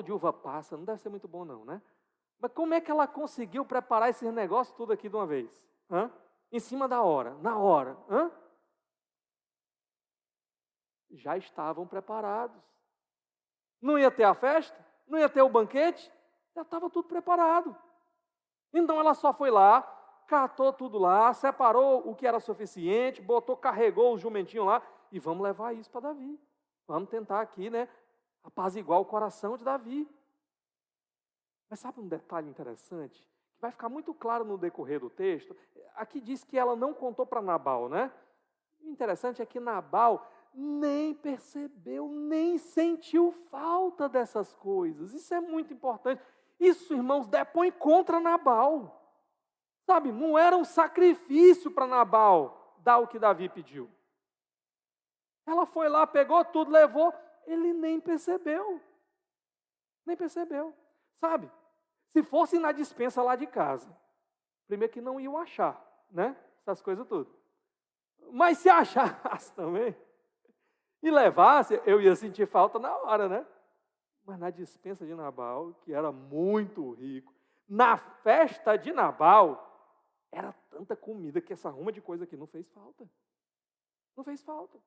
de uva passa? Não deve ser muito bom não, né? Mas como é que ela conseguiu preparar esses negócios tudo aqui de uma vez? Em cima da hora, na hora. Já estavam preparados. Não ia ter a festa? Não ia ter o banquete? Já estava tudo preparado. Então ela só foi lá, catou tudo lá, separou o que era suficiente, carregou o jumentinho lá, e vamos levar isso para Davi. Vamos tentar aqui, né, apaziguar o coração de Davi. Mas sabe um detalhe interessante? Que vai ficar muito claro no decorrer do texto. Aqui diz que ela não contou para Nabal, né? O interessante é que Nabal nem percebeu, nem sentiu falta dessas coisas. Isso é muito importante. Isso, irmãos, depõe contra Nabal. Sabe, não era um sacrifício para Nabal dar o que Davi pediu. Ela foi lá, pegou tudo, levou, ele nem percebeu. Nem percebeu. Sabe, se fosse na despensa lá de casa, primeiro que não iam achar, né? Essas coisas tudo. Mas se achasse também e levasse, eu ia sentir falta na hora, né? Mas na despensa de Nabal, que era muito rico, na festa de Nabal, era tanta comida que essa ruma de coisa aqui não fez falta. Não fez falta.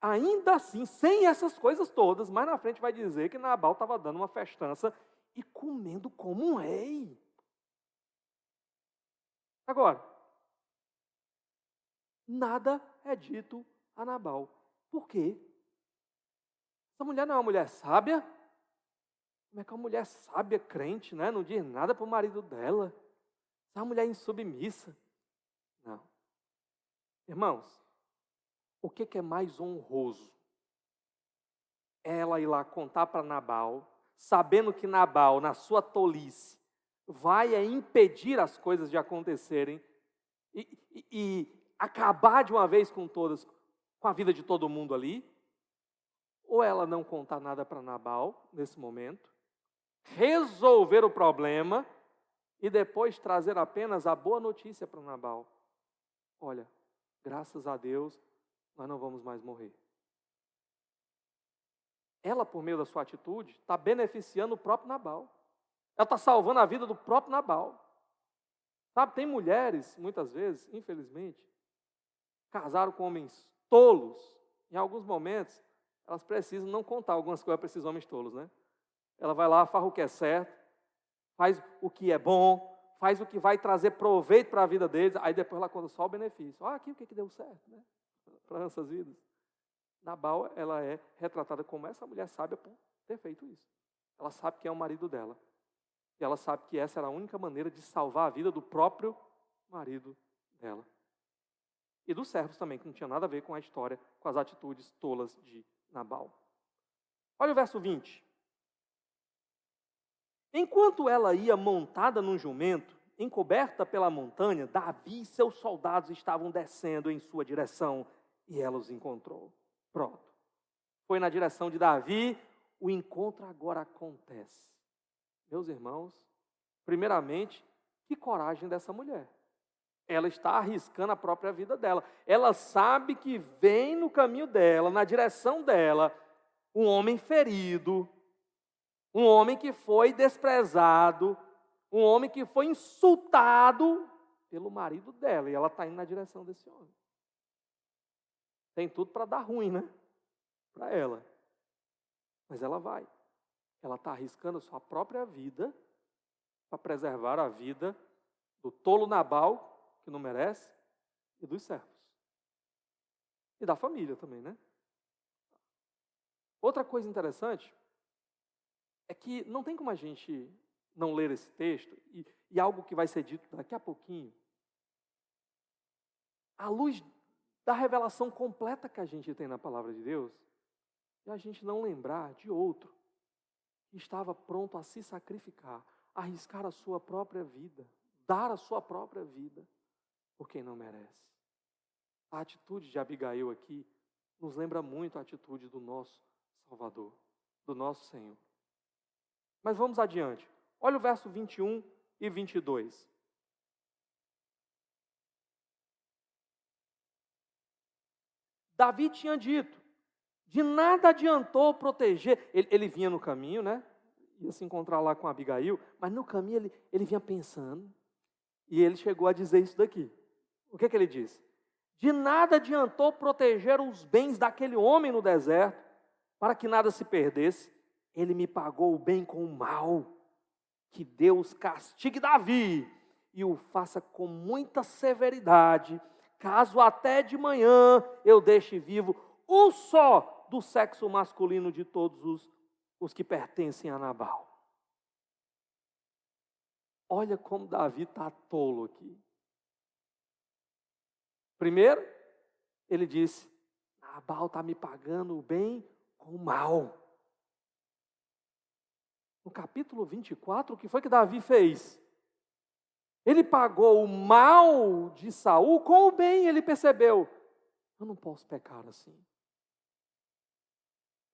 Ainda assim, sem essas coisas todas, mais na frente vai dizer que Nabal estava dando uma festança e comendo como um rei. Agora, nada é dito a Nabal. Por quê? Essa mulher não é uma mulher sábia? Como é que uma mulher sábia, crente, né? Não diz nada para o marido dela? Essa é uma mulher insubmissa? Não. Irmãos, o que é mais honroso? Ela ir lá contar para Nabal, sabendo que Nabal, na sua tolice, vai impedir as coisas de acontecerem e acabar de uma vez com todas, com a vida de todo mundo ali? Ou ela não contar nada para Nabal, nesse momento, resolver o problema e depois trazer apenas a boa notícia para Nabal? Olha, graças a Deus, nós não vamos mais morrer. Ela, por meio da sua atitude, está beneficiando o próprio Nabal. Ela está salvando a vida do próprio Nabal. Sabe, tem mulheres, muitas vezes, infelizmente, casaram com homens tolos. Em alguns momentos, elas precisam não contar algumas coisas para esses homens tolos, né? Ela vai lá, faz o que é certo, faz o que é bom, faz o que vai trazer proveito para a vida deles, aí depois ela conta só o benefício. Aqui o que deu certo, né? Para nossas vidas. Nabal, ela é retratada como essa mulher sábia por ter feito isso. Ela sabe que é o marido dela. E ela sabe que essa era a única maneira de salvar a vida do próprio marido dela. E dos servos também, que não tinha nada a ver com a história, com as atitudes tolas de Nabal. Olha o verso 20. Enquanto ela ia montada num jumento, encoberta pela montanha, Davi e seus soldados estavam descendo em sua direção e ela os encontrou. Pronto. Foi na direção de Davi, o encontro agora acontece. Meus irmãos, primeiramente, que coragem dessa mulher. Ela está arriscando a própria vida dela. Ela sabe que vem no caminho dela, na direção dela, um homem ferido, um homem que foi desprezado, um homem que foi insultado pelo marido dela. E ela está indo na direção desse homem. Tem tudo para dar ruim, né? Para ela. Mas ela vai. Ela está arriscando a sua própria vida para preservar a vida do tolo Nabal, que não merece, e dos servos. E da família também, né? Outra coisa interessante é que não tem como a gente não ler esse texto, e algo que vai ser dito daqui a pouquinho, à luz da revelação completa que a gente tem na palavra de Deus, e a gente não lembrar de outro que estava pronto a se sacrificar, arriscar a sua própria vida, dar a sua própria vida por quem não merece. A atitude de Abigail aqui nos lembra muito a atitude do nosso Salvador, do nosso Senhor. Mas vamos adiante. Olha o verso 21 e 22. Davi tinha dito, de nada adiantou proteger. Ele vinha no caminho, né? Ia se encontrar lá com Abigail, mas no caminho ele vinha pensando, e ele chegou a dizer isso daqui. O que ele disse? De nada adiantou proteger os bens daquele homem no deserto, para que nada se perdesse. Ele me pagou o bem com o mal. Que Deus castigue Davi e o faça com muita severidade, caso até de manhã eu deixe vivo um só do sexo masculino de todos os que pertencem a Nabal. Olha como Davi está tolo aqui. Primeiro, ele disse, Nabal está me pagando o bem com o mal. No capítulo 24, o que foi que Davi fez? Ele pagou o mal de Saul com o bem. Ele percebeu, eu não posso pecar assim.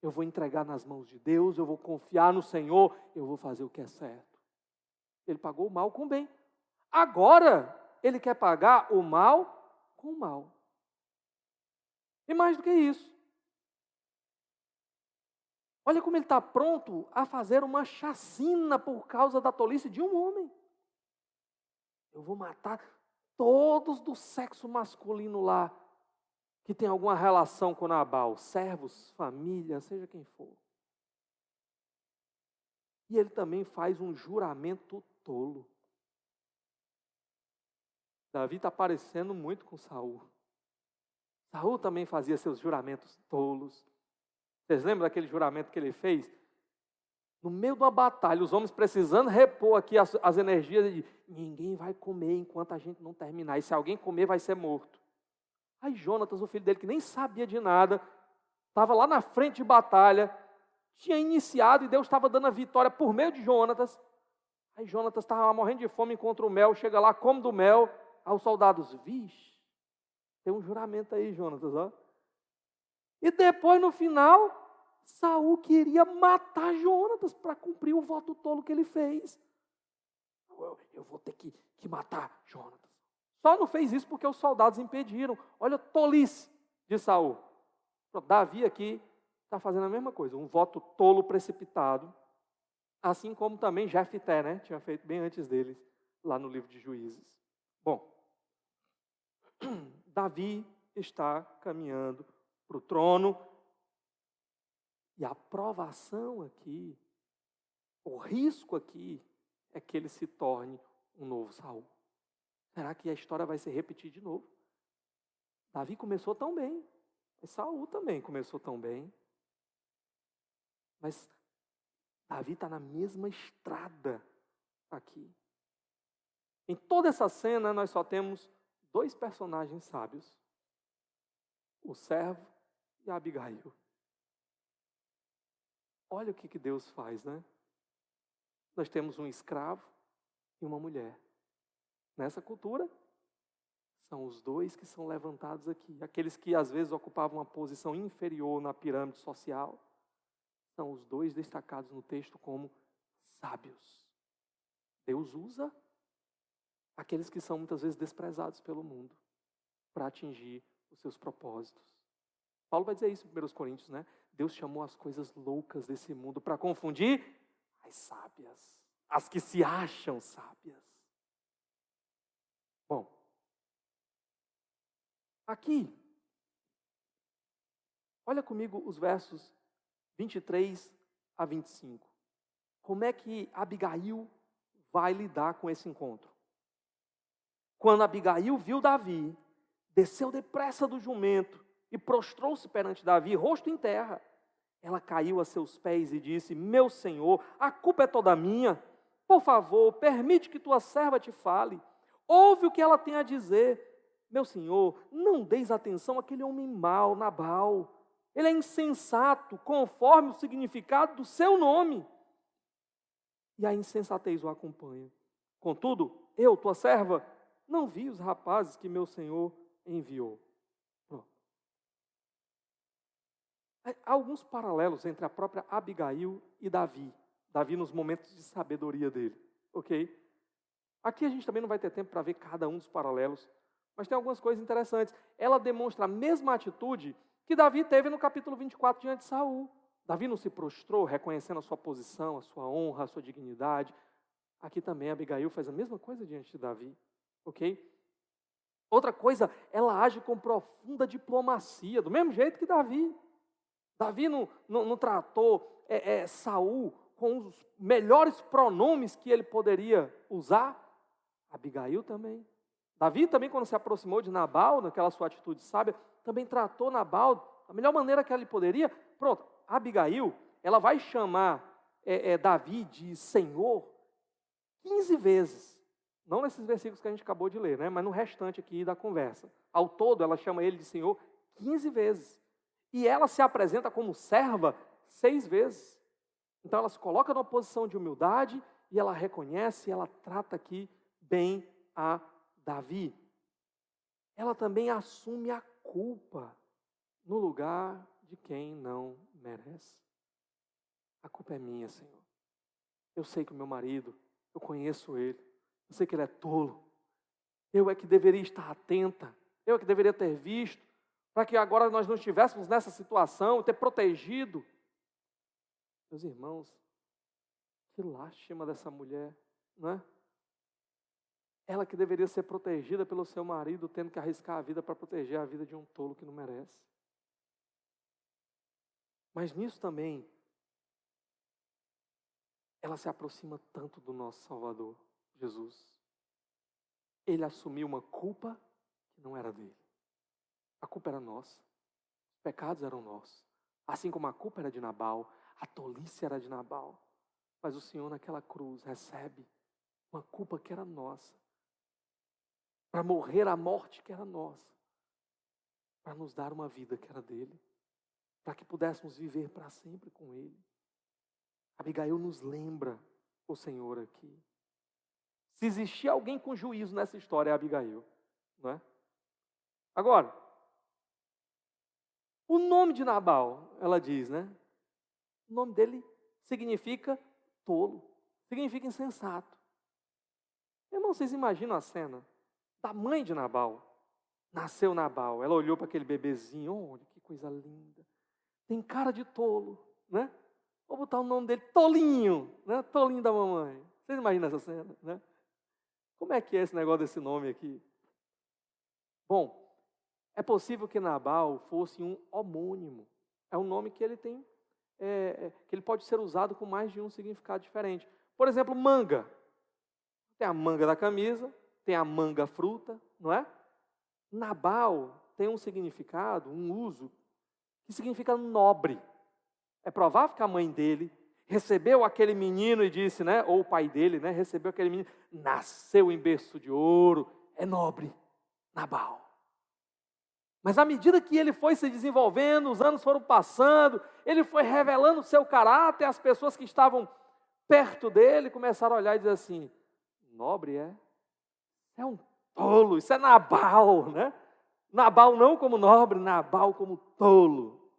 Eu vou entregar nas mãos de Deus, eu vou confiar no Senhor, eu vou fazer o que é certo. Ele pagou o mal com o bem. Agora, ele quer pagar o mal com o mal. E mais do que isso, olha como ele está pronto a fazer uma chacina por causa da tolice de um homem. Eu vou matar todos do sexo masculino lá que tem alguma relação com Nabal, servos, família, seja quem for. E ele também faz um juramento tolo. Davi está parecendo muito com Saul. Saul também fazia seus juramentos tolos. Vocês lembram daquele juramento que ele fez? No meio de uma batalha, os homens precisando repor aqui as energias, de ninguém vai comer enquanto a gente não terminar. E se alguém comer, vai ser morto. Aí Jonatas, o filho dele, que nem sabia de nada, estava lá na frente de batalha, tinha iniciado e Deus estava dando a vitória por meio de Jonatas. Aí Jonatas estava morrendo de fome, encontra o mel, chega lá, come do mel. Aí os soldados, vixe, tem um juramento aí, Jonatas, ó. E depois, no final, Saul queria matar Jonatas para cumprir o voto tolo que ele fez. Eu vou ter que matar Jonatas. Só não fez isso porque os soldados impediram. Olha a tolice de Saul. Davi aqui está fazendo a mesma coisa, um voto tolo precipitado, assim como também Jefté, né? Tinha feito bem antes deles, lá no livro de Juízes. Bom, Davi está caminhando para o trono, e a provação aqui, o risco aqui, é que ele se torne um novo Saul. Será que a história vai se repetir de novo? Davi começou tão bem, mas Saul também começou tão bem. Mas Davi está na mesma estrada aqui. Em toda essa cena, nós só temos 2 personagens sábios: o servo e a Abigail. Olha o que Deus faz, né? Nós temos um escravo e uma mulher. Nessa cultura, são os 2 que são levantados aqui. Aqueles que às vezes ocupavam uma posição inferior na pirâmide social, são os 2 destacados no texto como sábios. Deus usa aqueles que são muitas vezes desprezados pelo mundo para atingir os seus propósitos. Paulo vai dizer isso em 1 Coríntios, né? Deus chamou as coisas loucas desse mundo para confundir as sábias, as que se acham sábias. Bom, aqui, olha comigo os versos 23 a 25. Como é que Abigail vai lidar com esse encontro? Quando Abigail viu Davi, desceu depressa do jumento e prostrou-se perante Davi, rosto em terra. Ela caiu a seus pés e disse: meu senhor, a culpa é toda minha. Por favor, permite que tua serva te fale. Ouve o que ela tem a dizer. Meu senhor, não deis atenção àquele homem mau, Nabal. Ele é insensato, conforme o significado do seu nome. E a insensatez o acompanha. Contudo, eu, tua serva, não vi os rapazes que meu senhor enviou. Pronto. Há alguns paralelos entre a própria Abigail e Davi. Davi nos momentos de sabedoria dele. Ok? Aqui a gente também não vai ter tempo para ver cada um dos paralelos. Mas tem algumas coisas interessantes. Ela demonstra a mesma atitude que Davi teve no capítulo 24 diante de Saul. Davi não se prostrou, reconhecendo a sua posição, a sua honra, a sua dignidade. Aqui também Abigail faz a mesma coisa diante de Davi. Ok? Outra coisa, ela age com profunda diplomacia, do mesmo jeito que Davi. Davi não tratou Saul com os melhores pronomes que ele poderia usar. Abigail também. Davi também, quando se aproximou de Nabal, naquela sua atitude sábia, também tratou Nabal da melhor maneira que ele poderia. Pronto, Abigail, ela vai chamar Davi de Senhor 15 vezes. Não nesses versículos que a gente acabou de ler, né? Mas no restante aqui da conversa. Ao todo, ela chama ele de Senhor 15 vezes. E ela se apresenta como serva 6 vezes. Então ela se coloca numa posição de humildade e ela reconhece, ela trata aqui bem a Davi. Ela também assume a culpa no lugar de quem não merece. A culpa é minha, Senhor. Eu sei que o meu marido, eu conheço ele, eu sei que ele é tolo. Eu é que deveria estar atenta, eu é que deveria ter visto, para que agora nós não estivéssemos nessa situação, ter protegido. Meus irmãos, que lástima dessa mulher, não é? Ela que deveria ser protegida pelo seu marido, tendo que arriscar a vida para proteger a vida de um tolo que não merece. Mas nisso também, ela se aproxima tanto do nosso Salvador, Jesus. Ele assumiu uma culpa que não era dele. A culpa era nossa. Os pecados eram nossos. Assim como a culpa era de Nabal, a tolice era de Nabal. Mas o Senhor naquela cruz recebe uma culpa que era nossa. Para morrer a morte que era nossa. Para nos dar uma vida que era dele. Para que pudéssemos viver para sempre com ele. Abigail nos lembra o Senhor aqui. Se existia alguém com juízo nessa história, é Abigail, não é? Agora, o nome de Nabal, ela diz, né? O nome dele significa tolo, significa insensato. Irmão, vocês imaginam a cena da mãe de Nabal? Nasceu Nabal, ela olhou para aquele bebezinho, olha que coisa linda, tem cara de tolo, né? Vou botar o nome dele, Tolinho, né? Tolinho da mamãe. Vocês imaginam essa cena, né? Como é que é esse negócio desse nome aqui? Bom, é possível que Nabal fosse um homônimo. É um nome que ele tem, que ele pode ser usado com mais de um significado diferente. Por exemplo, manga. Tem a manga da camisa, tem a manga fruta, não é? Nabal tem um significado, um uso, que significa nobre. É provável que a mãe dele recebeu aquele menino e disse, né, ou o pai dele, né, recebeu aquele menino, nasceu em berço de ouro, é nobre, Nabal. Mas à medida que ele foi se desenvolvendo, os anos foram passando, ele foi revelando o seu caráter, as pessoas que estavam perto dele começaram a olhar e dizer assim, nobre é um tolo, isso é Nabal, né? Nabal não como nobre, Nabal como tolo,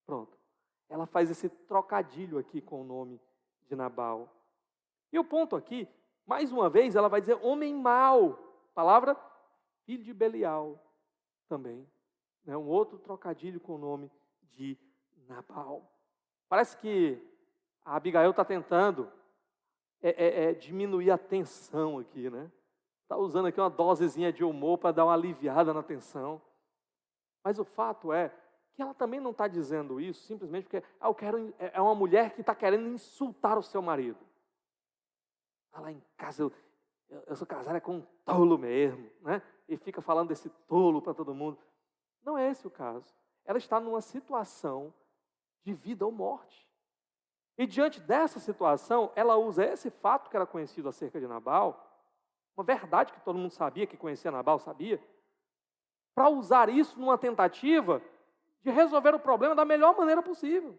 Pronto. Ela faz esse trocadilho aqui com o nome de Nabal. E o ponto aqui, mais uma vez, ela vai dizer homem mau. Palavra filho de Belial também. Né? Um outro trocadilho com o nome de Nabal. Parece que a Abigail está tentando diminuir a tensão aqui, né? Está usando aqui uma dosezinha de humor para dar uma aliviada na tensão. Mas o fato é que ela também não está dizendo isso simplesmente porque é uma mulher que está querendo insultar o seu marido. Está lá em casa, eu sou casada com um tolo mesmo, né? E fica falando desse tolo para todo mundo. Não é esse o caso. Ela está numa situação de vida ou morte. E diante dessa situação, ela usa esse fato que era conhecido acerca de Nabal, uma verdade que todo mundo sabia, que conhecia Nabal, sabia, para usar isso numa tentativa de resolver o problema da melhor maneira possível.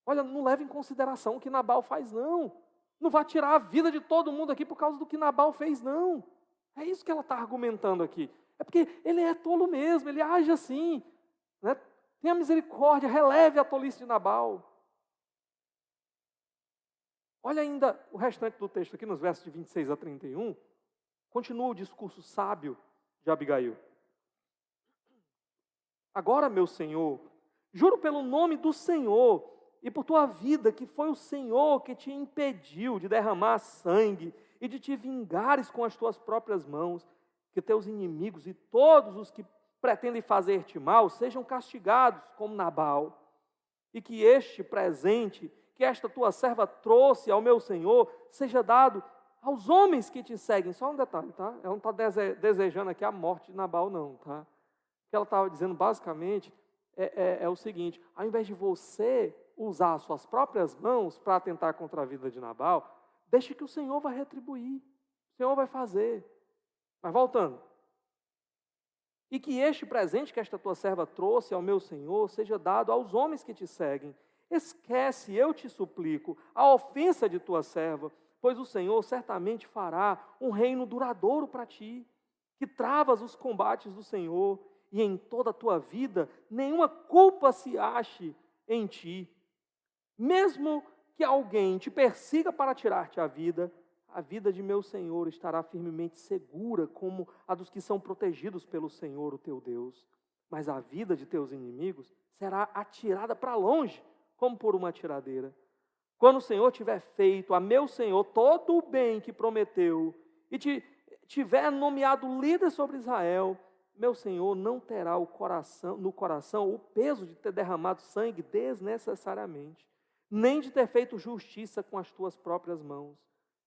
Olha, não leve em consideração o que Nabal faz, não. Não vai tirar a vida de todo mundo aqui por causa do que Nabal fez, não. É isso que ela está argumentando aqui. É porque ele é tolo mesmo, ele age assim. Né? Tenha misericórdia, releve a tolice de Nabal. Olha ainda o restante do texto aqui, nos versos de 26 a 31. Continua o discurso sábio de Abigail. Agora, meu Senhor, juro pelo nome do Senhor e por tua vida, que foi o Senhor que te impediu de derramar sangue e de te vingares com as tuas próprias mãos, que teus inimigos e todos os que pretendem fazer-te mal sejam castigados como Nabal, e que este presente que esta tua serva trouxe ao meu Senhor seja dado aos homens que te seguem. Só um detalhe, tá? Ela não está desejando aqui a morte de Nabal, não, tá? O que ela estava dizendo basicamente é o seguinte: ao invés de você usar as suas próprias mãos para atentar contra a vida de Nabal, deixe que o Senhor vai retribuir, o Senhor vai fazer. Mas voltando. E que este presente que esta tua serva trouxe ao meu Senhor seja dado aos homens que te seguem. Esquece, eu te suplico, a ofensa de tua serva, pois o Senhor certamente fará um reino duradouro para ti, que travas os combates do Senhor, e em toda a tua vida nenhuma culpa se ache em ti. Mesmo que alguém te persiga para tirar-te a vida de meu Senhor estará firmemente segura, como a dos que são protegidos pelo Senhor, o teu Deus. Mas a vida de teus inimigos será atirada para longe, como por uma atiradeira. Quando o Senhor tiver feito a meu Senhor todo o bem que prometeu, e tiver nomeado líder sobre Israel, meu senhor não terá no coração o peso de ter derramado sangue desnecessariamente, nem de ter feito justiça com as tuas próprias mãos.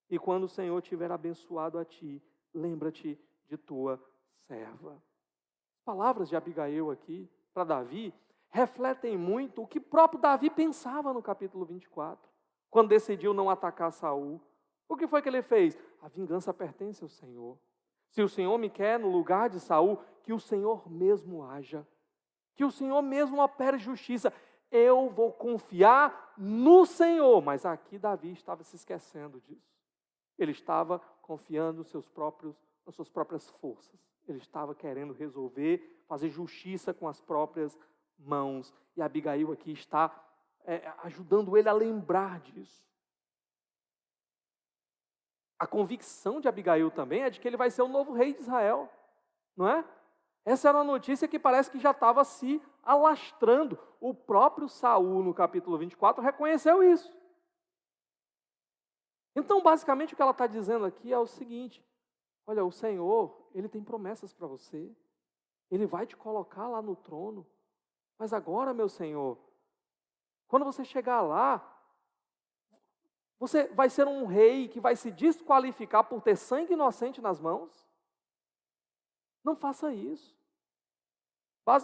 E quando o Senhor tiver abençoado a ti, lembra-te de tua serva. As palavras de Abigail aqui, para Davi, refletem muito o que próprio Davi pensava no capítulo 24, quando decidiu não atacar Saul. O que foi que ele fez? A vingança pertence ao Senhor. Se o Senhor me quer no lugar de Saul, que o Senhor mesmo haja, que o Senhor mesmo opere justiça. Eu vou confiar no Senhor. Mas aqui Davi estava se esquecendo disso. Ele estava confiando nas suas próprias forças. Ele estava querendo resolver, fazer justiça com as próprias mãos. E Abigail aqui está ajudando ele a lembrar disso. A convicção de Abigail também é de que ele vai ser o novo rei de Israel, não é? Essa era uma notícia que parece que já estava se alastrando. O próprio Saul, no capítulo 24, reconheceu isso. Então, basicamente, o que ela está dizendo aqui é o seguinte: olha, o Senhor, Ele tem promessas para você. Ele vai te colocar lá no trono. Mas agora, meu Senhor, quando você chegar lá, você vai ser um rei que vai se desqualificar por ter sangue inocente nas mãos? Não faça isso.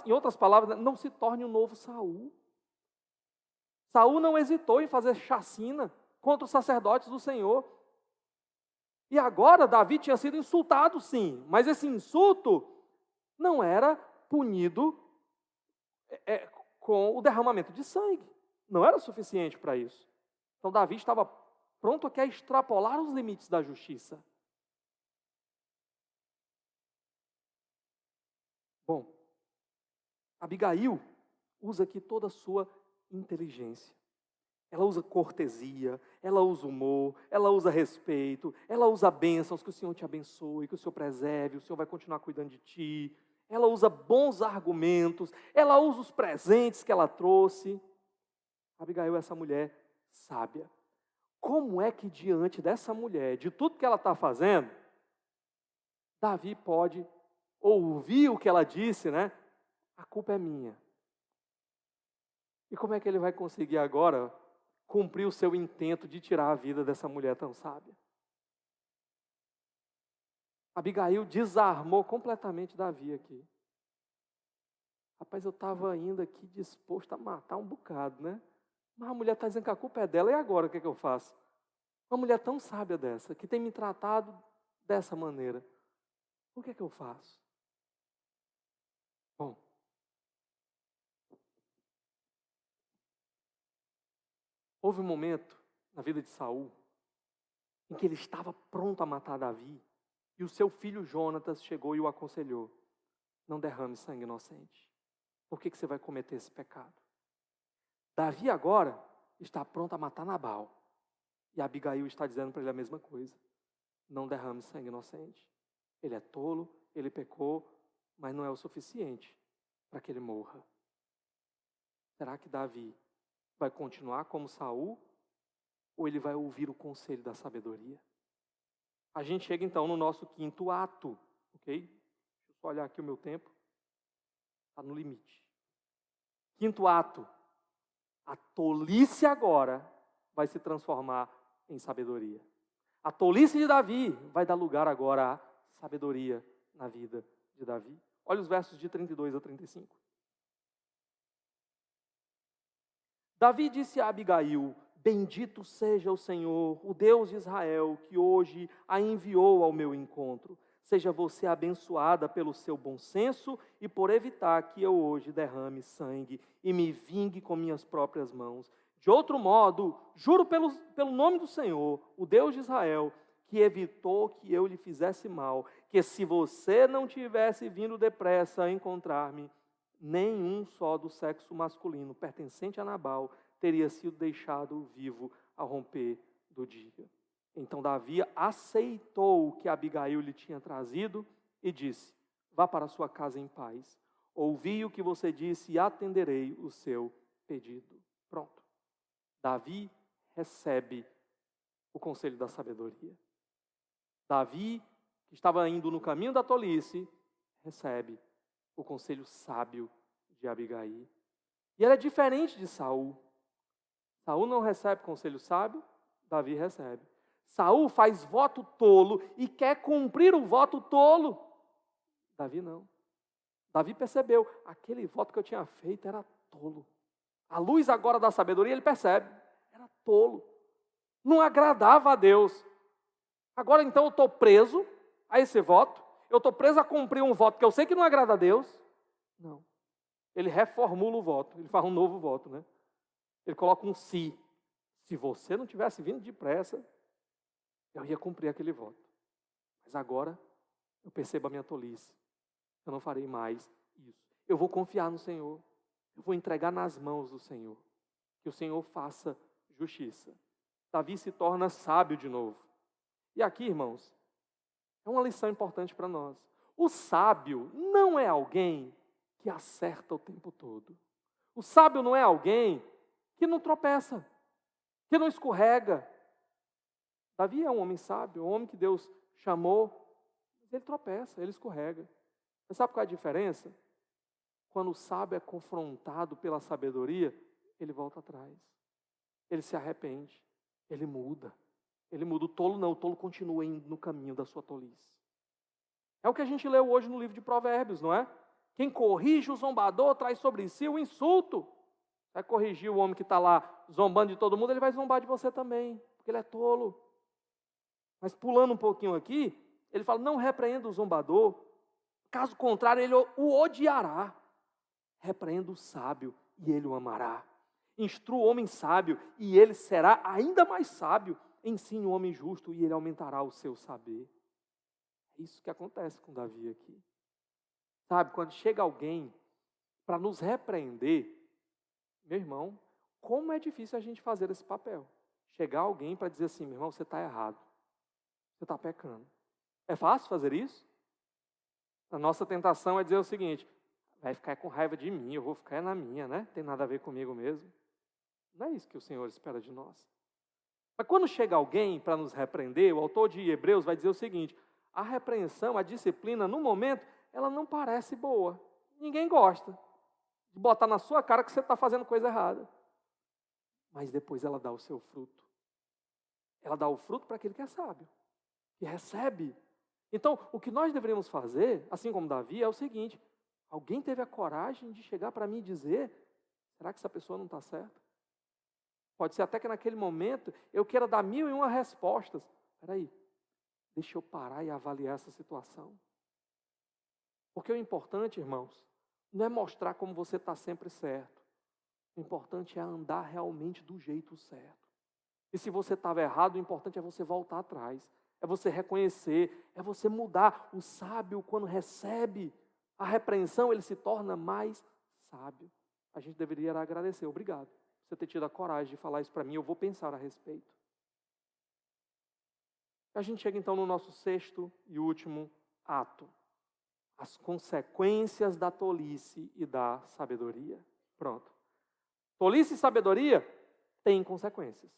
Em outras palavras, não se torne um novo Saul. Saul não hesitou em fazer chacina contra os sacerdotes do Senhor. E agora Davi tinha sido insultado, sim, mas esse insulto não era punido com o derramamento de sangue. Não era suficiente para isso. Então Davi estava pronto a extrapolar os limites da justiça. Bom, Abigail usa aqui toda a sua inteligência. Ela usa cortesia, ela usa humor, ela usa respeito, ela usa bênçãos, que o Senhor te abençoe, que o Senhor preserve, o Senhor vai continuar cuidando de ti. Ela usa bons argumentos, ela usa os presentes que ela trouxe. Abigail é essa mulher sábia. Como é que diante dessa mulher, de tudo que ela está fazendo, Davi pode ouvir o que ela disse, né? A culpa é minha. E como é que ele vai conseguir agora cumprir o seu intento de tirar a vida dessa mulher tão sábia? Abigail desarmou completamente Davi aqui. Rapaz, eu estava ainda aqui disposto a matar um bocado, né? Mas a mulher está dizendo que a culpa é dela, e agora o que eu faço? Uma mulher tão sábia dessa, que tem me tratado dessa maneira, o que eu faço? Bom, houve um momento na vida de Saul em que ele estava pronto a matar Davi, e o seu filho Jonatas chegou e o aconselhou: não derrame sangue inocente. Por que você vai cometer esse pecado? Davi agora está pronto a matar Nabal, e Abigail está dizendo para ele a mesma coisa: não derrame sangue inocente. Ele é tolo, ele pecou, mas não é o suficiente para que ele morra. Será que Davi vai continuar como Saul, ou ele vai ouvir o conselho da sabedoria? A gente chega então no nosso quinto ato, ok? Deixa eu só olhar aqui o meu tempo. Está no limite. Quinto ato. A tolice agora vai se transformar em sabedoria. A tolice de Davi vai dar lugar agora à sabedoria na vida de Davi. Olha os versos de 32 a 35. Davi disse a Abigail: bendito seja o Senhor, o Deus de Israel, que hoje a enviou ao meu encontro. Seja você abençoada pelo seu bom senso e por evitar que eu hoje derrame sangue e me vingue com minhas próprias mãos. De outro modo, juro pelo nome do Senhor, o Deus de Israel, que evitou que eu lhe fizesse mal, que se você não tivesse vindo depressa a encontrar-me, nenhum só do sexo masculino pertencente a Nabal teria sido deixado vivo ao romper do dia. Então Davi aceitou o que Abigail lhe tinha trazido e disse: vá para sua casa em paz. Ouvi o que você disse e atenderei o seu pedido. Pronto. Davi recebe o conselho da sabedoria. Davi que estava indo no caminho da tolice, recebe o conselho sábio de Abigail. E ela é diferente de Saul. Saul não recebe conselho sábio, Davi recebe. Saul faz voto tolo e quer cumprir o voto tolo. Davi não. Davi percebeu, aquele voto que eu tinha feito era tolo. À luz agora da sabedoria, ele percebe, era tolo. Não agradava a Deus. Agora então eu estou preso a esse voto. Eu estou preso a cumprir um voto que eu sei que não agrada a Deus. Não. Ele reformula o voto, ele faz um novo voto, né? Ele coloca um se. Se você não tivesse vindo depressa, eu ia cumprir aquele voto. Mas agora eu percebo a minha tolice. Eu não farei mais isso. Eu vou confiar no Senhor. Eu vou entregar nas mãos do Senhor. Que o Senhor faça justiça. Davi se torna sábio de novo. E aqui, irmãos, é uma lição importante para nós. O sábio não é alguém que acerta o tempo todo. O sábio não é alguém que não tropeça, que não escorrega. Davi é um homem sábio, um homem que Deus chamou, mas ele tropeça, ele escorrega. Você sabe qual é a diferença? Quando o sábio é confrontado pela sabedoria, ele volta atrás. Ele se arrepende, ele muda. Ele muda. O tolo não, o tolo continua indo no caminho da sua tolice. É o que a gente leu hoje no livro de Provérbios, não é? Quem corrige o zombador traz sobre si o insulto. Vai corrigir o homem que está lá zombando de todo mundo, ele vai zombar de você também, porque ele é tolo. Mas pulando um pouquinho aqui, ele fala, não repreenda o zombador, caso contrário ele o odiará. Repreenda o sábio e ele o amará. Instrua o homem sábio e ele será ainda mais sábio. Ensine o homem justo e ele aumentará o seu saber. É isso que acontece com Davi aqui. Sabe, quando chega alguém para nos repreender, meu irmão, como é difícil a gente fazer esse papel. Chegar alguém para dizer assim, meu irmão, você está errado. Você está pecando. É fácil fazer isso? A nossa tentação é dizer o seguinte, vai ficar com raiva de mim, eu vou ficar na minha, né? Tem nada a ver comigo mesmo. Não é isso que o Senhor espera de nós. Mas quando chega alguém para nos repreender, o autor de Hebreus vai dizer o seguinte, a repreensão, a disciplina, no momento, ela não parece boa. Ninguém gosta de botar na sua cara que você está fazendo coisa errada. Mas depois ela dá o seu fruto. Ela dá o fruto para aquele que é sábio, que recebe. Então, o que nós deveríamos fazer, assim como Davi, é o seguinte, alguém teve a coragem de chegar para mim e dizer, será que essa pessoa não está certa? Pode ser até que naquele momento eu queira dar 1001 respostas. Espera aí, deixa eu parar e avaliar essa situação. Porque o importante, irmãos, não é mostrar como você está sempre certo. O importante é andar realmente do jeito certo. E se você estava errado, o importante é você voltar atrás. É você reconhecer, é você mudar. O sábio, quando recebe a repreensão, ele se torna mais sábio. A gente deveria agradecer. Obrigado por você ter tido a coragem de falar isso para mim. Eu vou pensar a respeito. A gente chega então no nosso sexto e último ato. As consequências da tolice e da sabedoria. Pronto. Tolice e sabedoria têm consequências.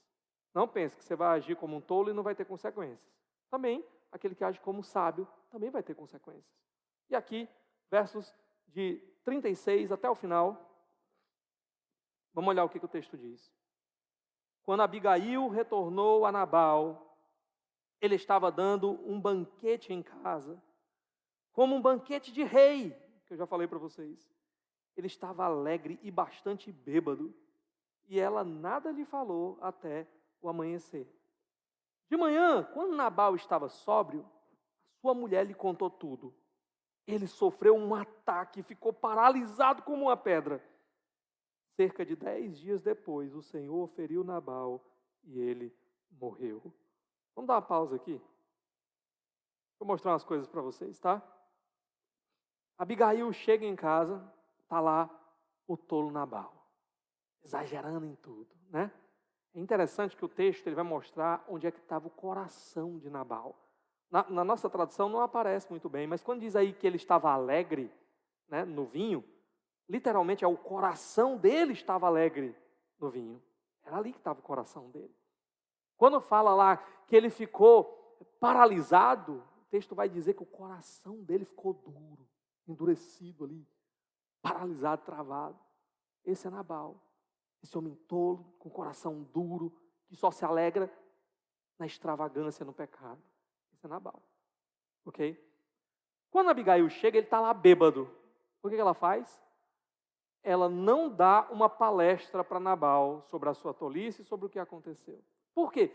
Não pense que você vai agir como um tolo e não vai ter consequências. Também, aquele que age como sábio também vai ter consequências. E aqui, versos de 36 até o final, vamos olhar o que o texto diz. Quando Abigail retornou a Nabal, ele estava dando um banquete em casa, como um banquete de rei, que eu já falei para vocês. Ele estava alegre e bastante bêbado, e ela nada lhe falou até o amanhecer. De manhã, quando Nabal estava sóbrio, sua mulher lhe contou tudo. Ele sofreu um ataque e ficou paralisado como uma pedra. Cerca de 10 dias depois, o Senhor feriu Nabal e ele morreu. Vamos dar uma pausa aqui? Vou mostrar umas coisas para vocês, tá? Abigail chega em casa, está lá o tolo Nabal, exagerando em tudo, né? É interessante que o texto ele vai mostrar onde é que estava o coração de Nabal. Na nossa tradução não aparece muito bem, mas quando diz aí que ele estava alegre, né, no vinho, literalmente é o coração dele estava alegre no vinho. Era ali que estava o coração dele. Quando fala lá que ele ficou paralisado, o texto vai dizer que o coração dele ficou duro, endurecido ali, paralisado, travado. Esse é Nabal. Esse homem tolo, com coração duro, que só se alegra na extravagância, no pecado. Esse é Nabal. Ok? Quando Abigail chega, ele está lá bêbado. O que ela faz? Ela não dá uma palestra para Nabal sobre a sua tolice e sobre o que aconteceu. Por quê?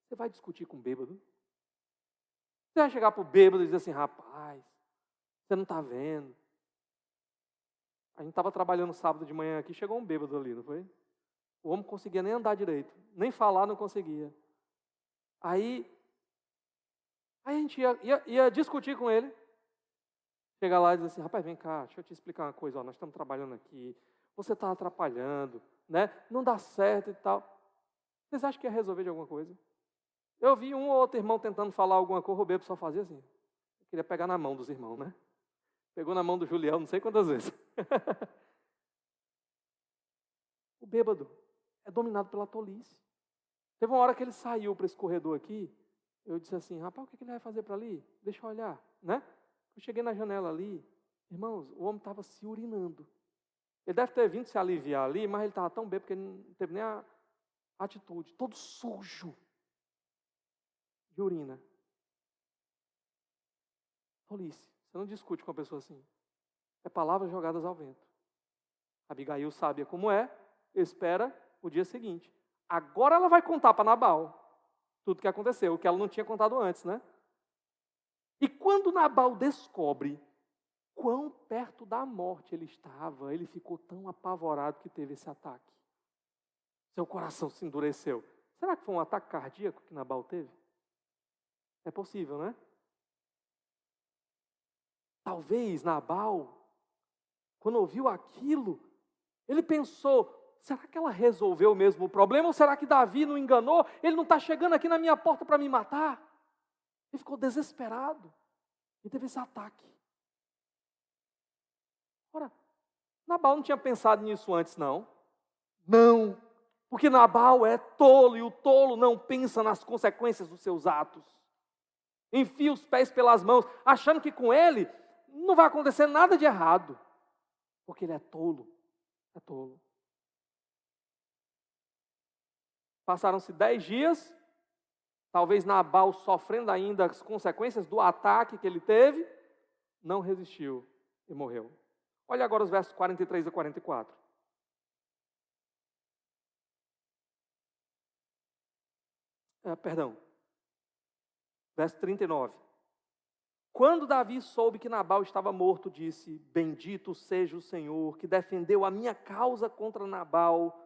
Você vai discutir com o bêbado? Você vai chegar para o bêbado e dizer assim, rapaz, você não está vendo? A gente estava trabalhando sábado de manhã aqui, chegou um bêbado ali, não foi? O homem não conseguia nem andar direito, nem falar não conseguia. Aí a gente ia discutir com ele. Chega lá e diz assim, rapaz, vem cá, deixa eu te explicar uma coisa, ó, nós estamos trabalhando aqui, você está atrapalhando, né? Não dá certo e tal. Vocês acham que ia resolver de alguma coisa? Eu vi um ou outro irmão tentando falar alguma coisa, o bêbado só fazia assim. Eu queria pegar na mão dos irmãos, né? Pegou na mão do Julião, não sei quantas vezes. O bêbado é dominado pela tolice. Teve uma hora que ele saiu para esse corredor aqui, eu disse assim, rapaz, o que ele vai fazer para ali? Deixa eu olhar, né? Eu cheguei na janela ali, irmãos, o homem estava se urinando. Ele deve ter vindo se aliviar ali, mas ele estava tão bêbado que ele não teve nem a atitude, todo sujo de urina. Tolice. Você não discute com uma pessoa assim. É palavras jogadas ao vento. Abigail sabia como é, espera o dia seguinte. Agora ela vai contar para Nabal tudo o que aconteceu, o que ela não tinha contado antes, né? E quando Nabal descobre quão perto da morte ele estava, ele ficou tão apavorado que teve esse ataque. Seu coração se endureceu. Será que foi um ataque cardíaco que Nabal teve? É possível, né? Talvez Nabal, quando ouviu aquilo, ele pensou, será que ela resolveu mesmo o problema? Ou será que Davi não enganou? Ele não está chegando aqui na minha porta para me matar? Ele ficou desesperado e teve esse ataque. Ora, Nabal não tinha pensado nisso antes, não. Não, porque Nabal é tolo e o tolo não pensa nas consequências dos seus atos. Enfia os pés pelas mãos, achando que com ele não vai acontecer nada de errado. Porque ele é tolo. É tolo. Passaram-se 10 dias, talvez Nabal sofrendo ainda as consequências do ataque que ele teve, não resistiu e morreu. Olha agora os versos 43 a 44. Verso 39. Quando Davi soube que Nabal estava morto, disse, bendito seja o Senhor, que defendeu a minha causa contra Nabal,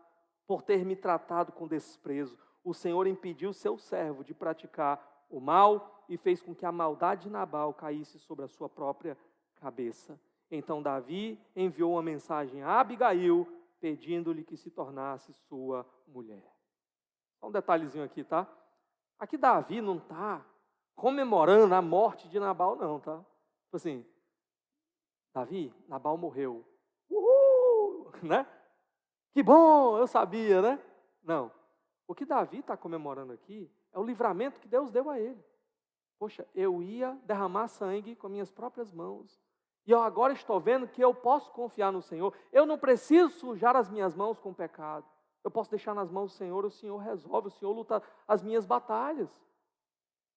por ter me tratado com desprezo. O Senhor impediu seu servo de praticar o mal e fez com que a maldade de Nabal caísse sobre a sua própria cabeça. Então Davi enviou uma mensagem a Abigail, pedindo-lhe que se tornasse sua mulher. Só um detalhezinho aqui, tá? Aqui Davi não está comemorando a morte de Nabal, não, tá? Tipo assim, Davi, Nabal morreu. Uhul! Né? Que bom, eu sabia, né? Não. O que Davi está comemorando aqui é o livramento que Deus deu a ele. Poxa, eu ia derramar sangue com minhas próprias mãos. E eu agora estou vendo que eu posso confiar no Senhor. Eu não preciso sujar as minhas mãos com pecado. Eu posso deixar nas mãos do Senhor, o Senhor resolve, o Senhor luta as minhas batalhas.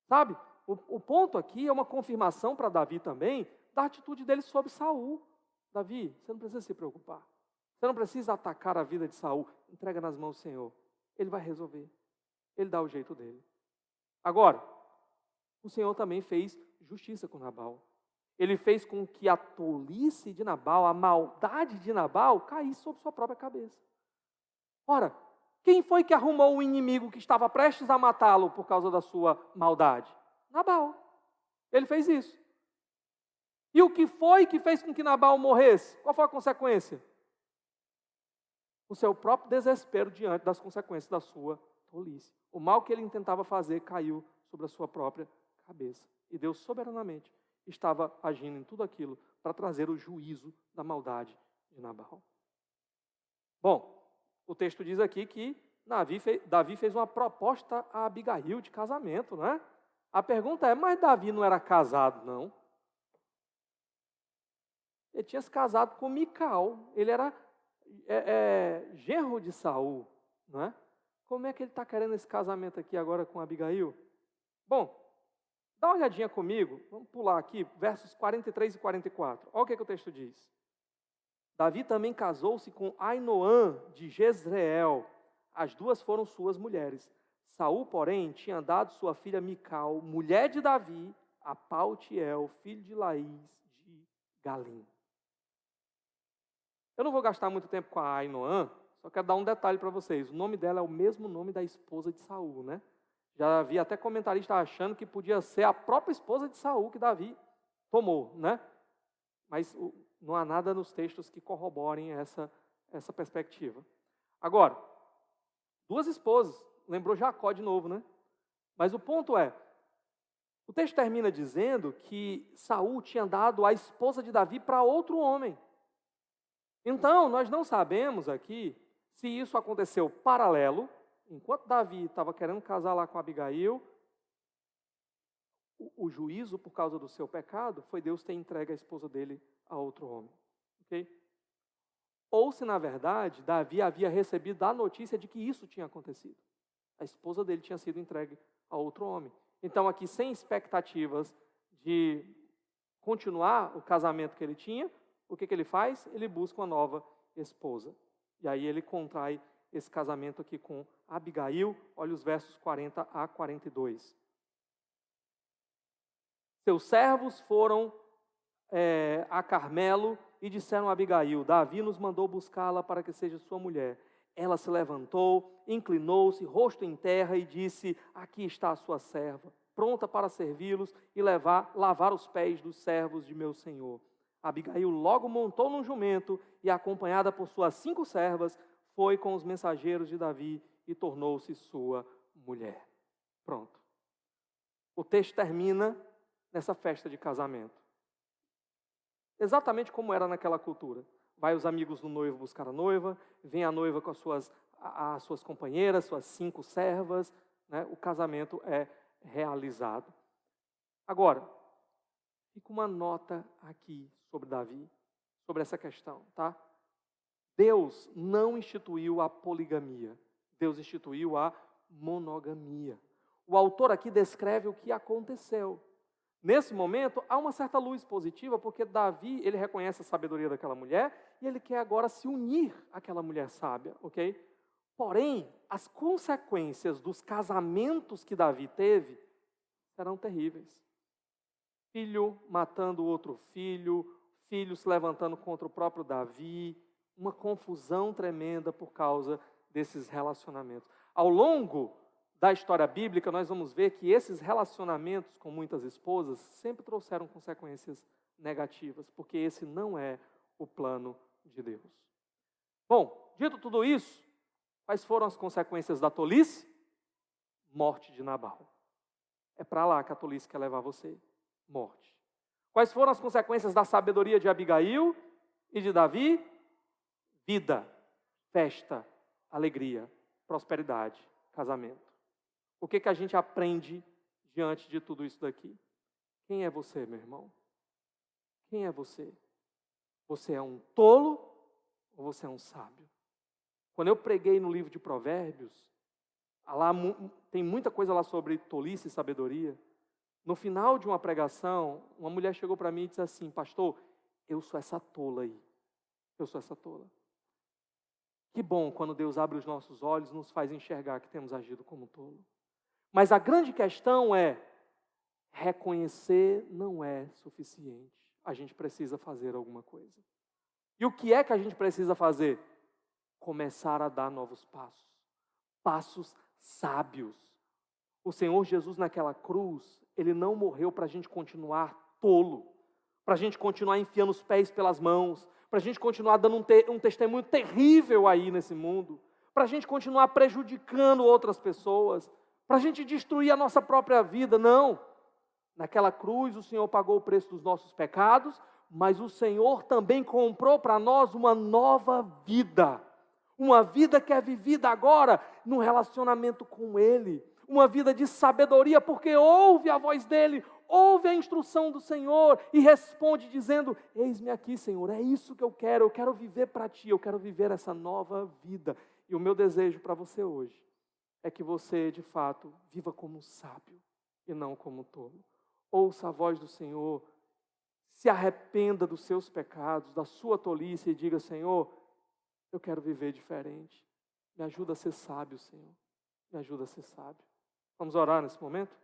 Sabe? O ponto aqui é uma confirmação para Davi também da atitude dele sobre Saul. Davi, você não precisa se preocupar. Você não precisa atacar a vida de Saul. Entrega nas mãos do Senhor. Ele vai resolver. Ele dá o jeito dele. Agora, o Senhor também fez justiça com Nabal. Ele fez com que a tolice de Nabal, a maldade de Nabal, caísse sobre sua própria cabeça. Ora, quem foi que arrumou o inimigo que estava prestes a matá-lo por causa da sua maldade? Nabal. Ele fez isso. E o que foi que fez com que Nabal morresse? Qual foi a consequência? O seu próprio desespero diante das consequências da sua tolice. O mal que ele tentava fazer caiu sobre a sua própria cabeça. E Deus soberanamente estava agindo em tudo aquilo para trazer o juízo da maldade de Nabal. Bom, o texto diz aqui que Davi fez uma proposta a Abigail de casamento, não é? A pergunta é, mas Davi não era casado, não? Ele tinha se casado com Mical. Ele era genro de Saul, não é? Como é que ele está querendo esse casamento aqui agora com Abigail? Bom, dá uma olhadinha comigo. Vamos pular aqui, versos 43 e 44. Olha o que o texto diz. Davi também casou-se com Ainoã de Jezreel. As duas foram suas mulheres. Saul, porém, tinha dado sua filha Mical, mulher de Davi, a Paltiel, filho de Laís de Galim. Eu não vou gastar muito tempo com a Ainoã, só quero dar um detalhe para vocês. O nome dela é o mesmo nome da esposa de Saul, né? Já havia até comentarista achando que podia ser a própria esposa de Saul que Davi tomou, né? Mas não há nada nos textos que corroborem essa perspectiva. Agora, duas esposas, lembrou Jacó de novo, né? Mas o ponto é, o texto termina dizendo que Saul tinha dado a esposa de Davi para outro homem. Então, nós não sabemos aqui se isso aconteceu paralelo, enquanto Davi estava querendo casar lá com Abigail, o juízo por causa do seu pecado foi Deus ter entregue a esposa dele a outro homem. Ok? Ou se, na verdade, Davi havia recebido a notícia de que isso tinha acontecido. A esposa dele tinha sido entregue a outro homem. Então, aqui, sem expectativas de continuar o casamento que ele tinha, o que ele faz? Ele busca uma nova esposa. E aí ele contrai esse casamento aqui com Abigail. Olha os versos 40 a 42. Seus servos foram a Carmelo e disseram a Abigail: Davi nos mandou buscá-la para que seja sua mulher. Ela se levantou, inclinou-se, rosto em terra e disse: aqui está a sua serva, pronta para servi-los e lavar os pés dos servos de meu senhor. Abigail logo montou num jumento e, acompanhada por suas 5 servas, foi com os mensageiros de Davi e tornou-se sua mulher. Pronto. O texto termina nessa festa de casamento. Exatamente como era naquela cultura. Vai os amigos do noivo buscar a noiva, vem a noiva com as suas companheiras, suas 5 servas, né? O casamento é realizado. Agora, fica uma nota aqui sobre Davi, sobre essa questão, tá? Deus não instituiu a poligamia, Deus instituiu a monogamia. O autor aqui descreve o que aconteceu. Nesse momento, há uma certa luz positiva, porque Davi, ele reconhece a sabedoria daquela mulher e ele quer agora se unir àquela mulher sábia, ok? Porém, as consequências dos casamentos que Davi teve serão terríveis. Filho matando outro filho, filho se levantando contra o próprio Davi, uma confusão tremenda por causa desses relacionamentos. Ao longo da história bíblica, nós vamos ver que esses relacionamentos com muitas esposas sempre trouxeram consequências negativas, porque esse não é o plano de Deus. Bom, dito tudo isso, quais foram as consequências da tolice? Morte de Nabal. É para lá que a tolice quer levar você. Morte. Quais foram as consequências da sabedoria de Abigail e de Davi? Vida, festa, alegria, prosperidade, casamento. O que a gente aprende diante de tudo isso daqui? Quem é você, meu irmão? Quem é você? Você é um tolo ou você é um sábio? Quando eu preguei no livro de Provérbios, lá tem muita coisa lá sobre tolice e sabedoria. No final de uma pregação, uma mulher chegou para mim e disse assim: pastor, eu sou essa tola aí. Eu sou essa tola. Que bom quando Deus abre os nossos olhos e nos faz enxergar que temos agido como tolo. Mas a grande questão é, reconhecer não é suficiente. A gente precisa fazer alguma coisa. E o que é que a gente precisa fazer? Começar a dar novos passos. Passos sábios. O Senhor Jesus naquela cruz, Ele não morreu para a gente continuar tolo, para a gente continuar enfiando os pés pelas mãos, para a gente continuar dando um testemunho terrível aí nesse mundo, para a gente continuar prejudicando outras pessoas, para a gente destruir a nossa própria vida. Não. Naquela cruz o Senhor pagou o preço dos nossos pecados, mas o Senhor também comprou para nós uma nova vida. Uma vida que é vivida agora num relacionamento com Ele. uma vida de sabedoria, porque ouve a voz dEle, ouve a instrução do Senhor e responde dizendo: eis-me aqui, Senhor, é isso que eu quero viver para Ti, eu quero viver essa nova vida. E o meu desejo para você hoje é que você, de fato, viva como um sábio e não como um tolo. Ouça a voz do Senhor, se arrependa dos seus pecados, da sua tolice e diga: Senhor, eu quero viver diferente. Me ajuda a ser sábio, Senhor. Me ajuda a ser sábio. Vamos orar nesse momento?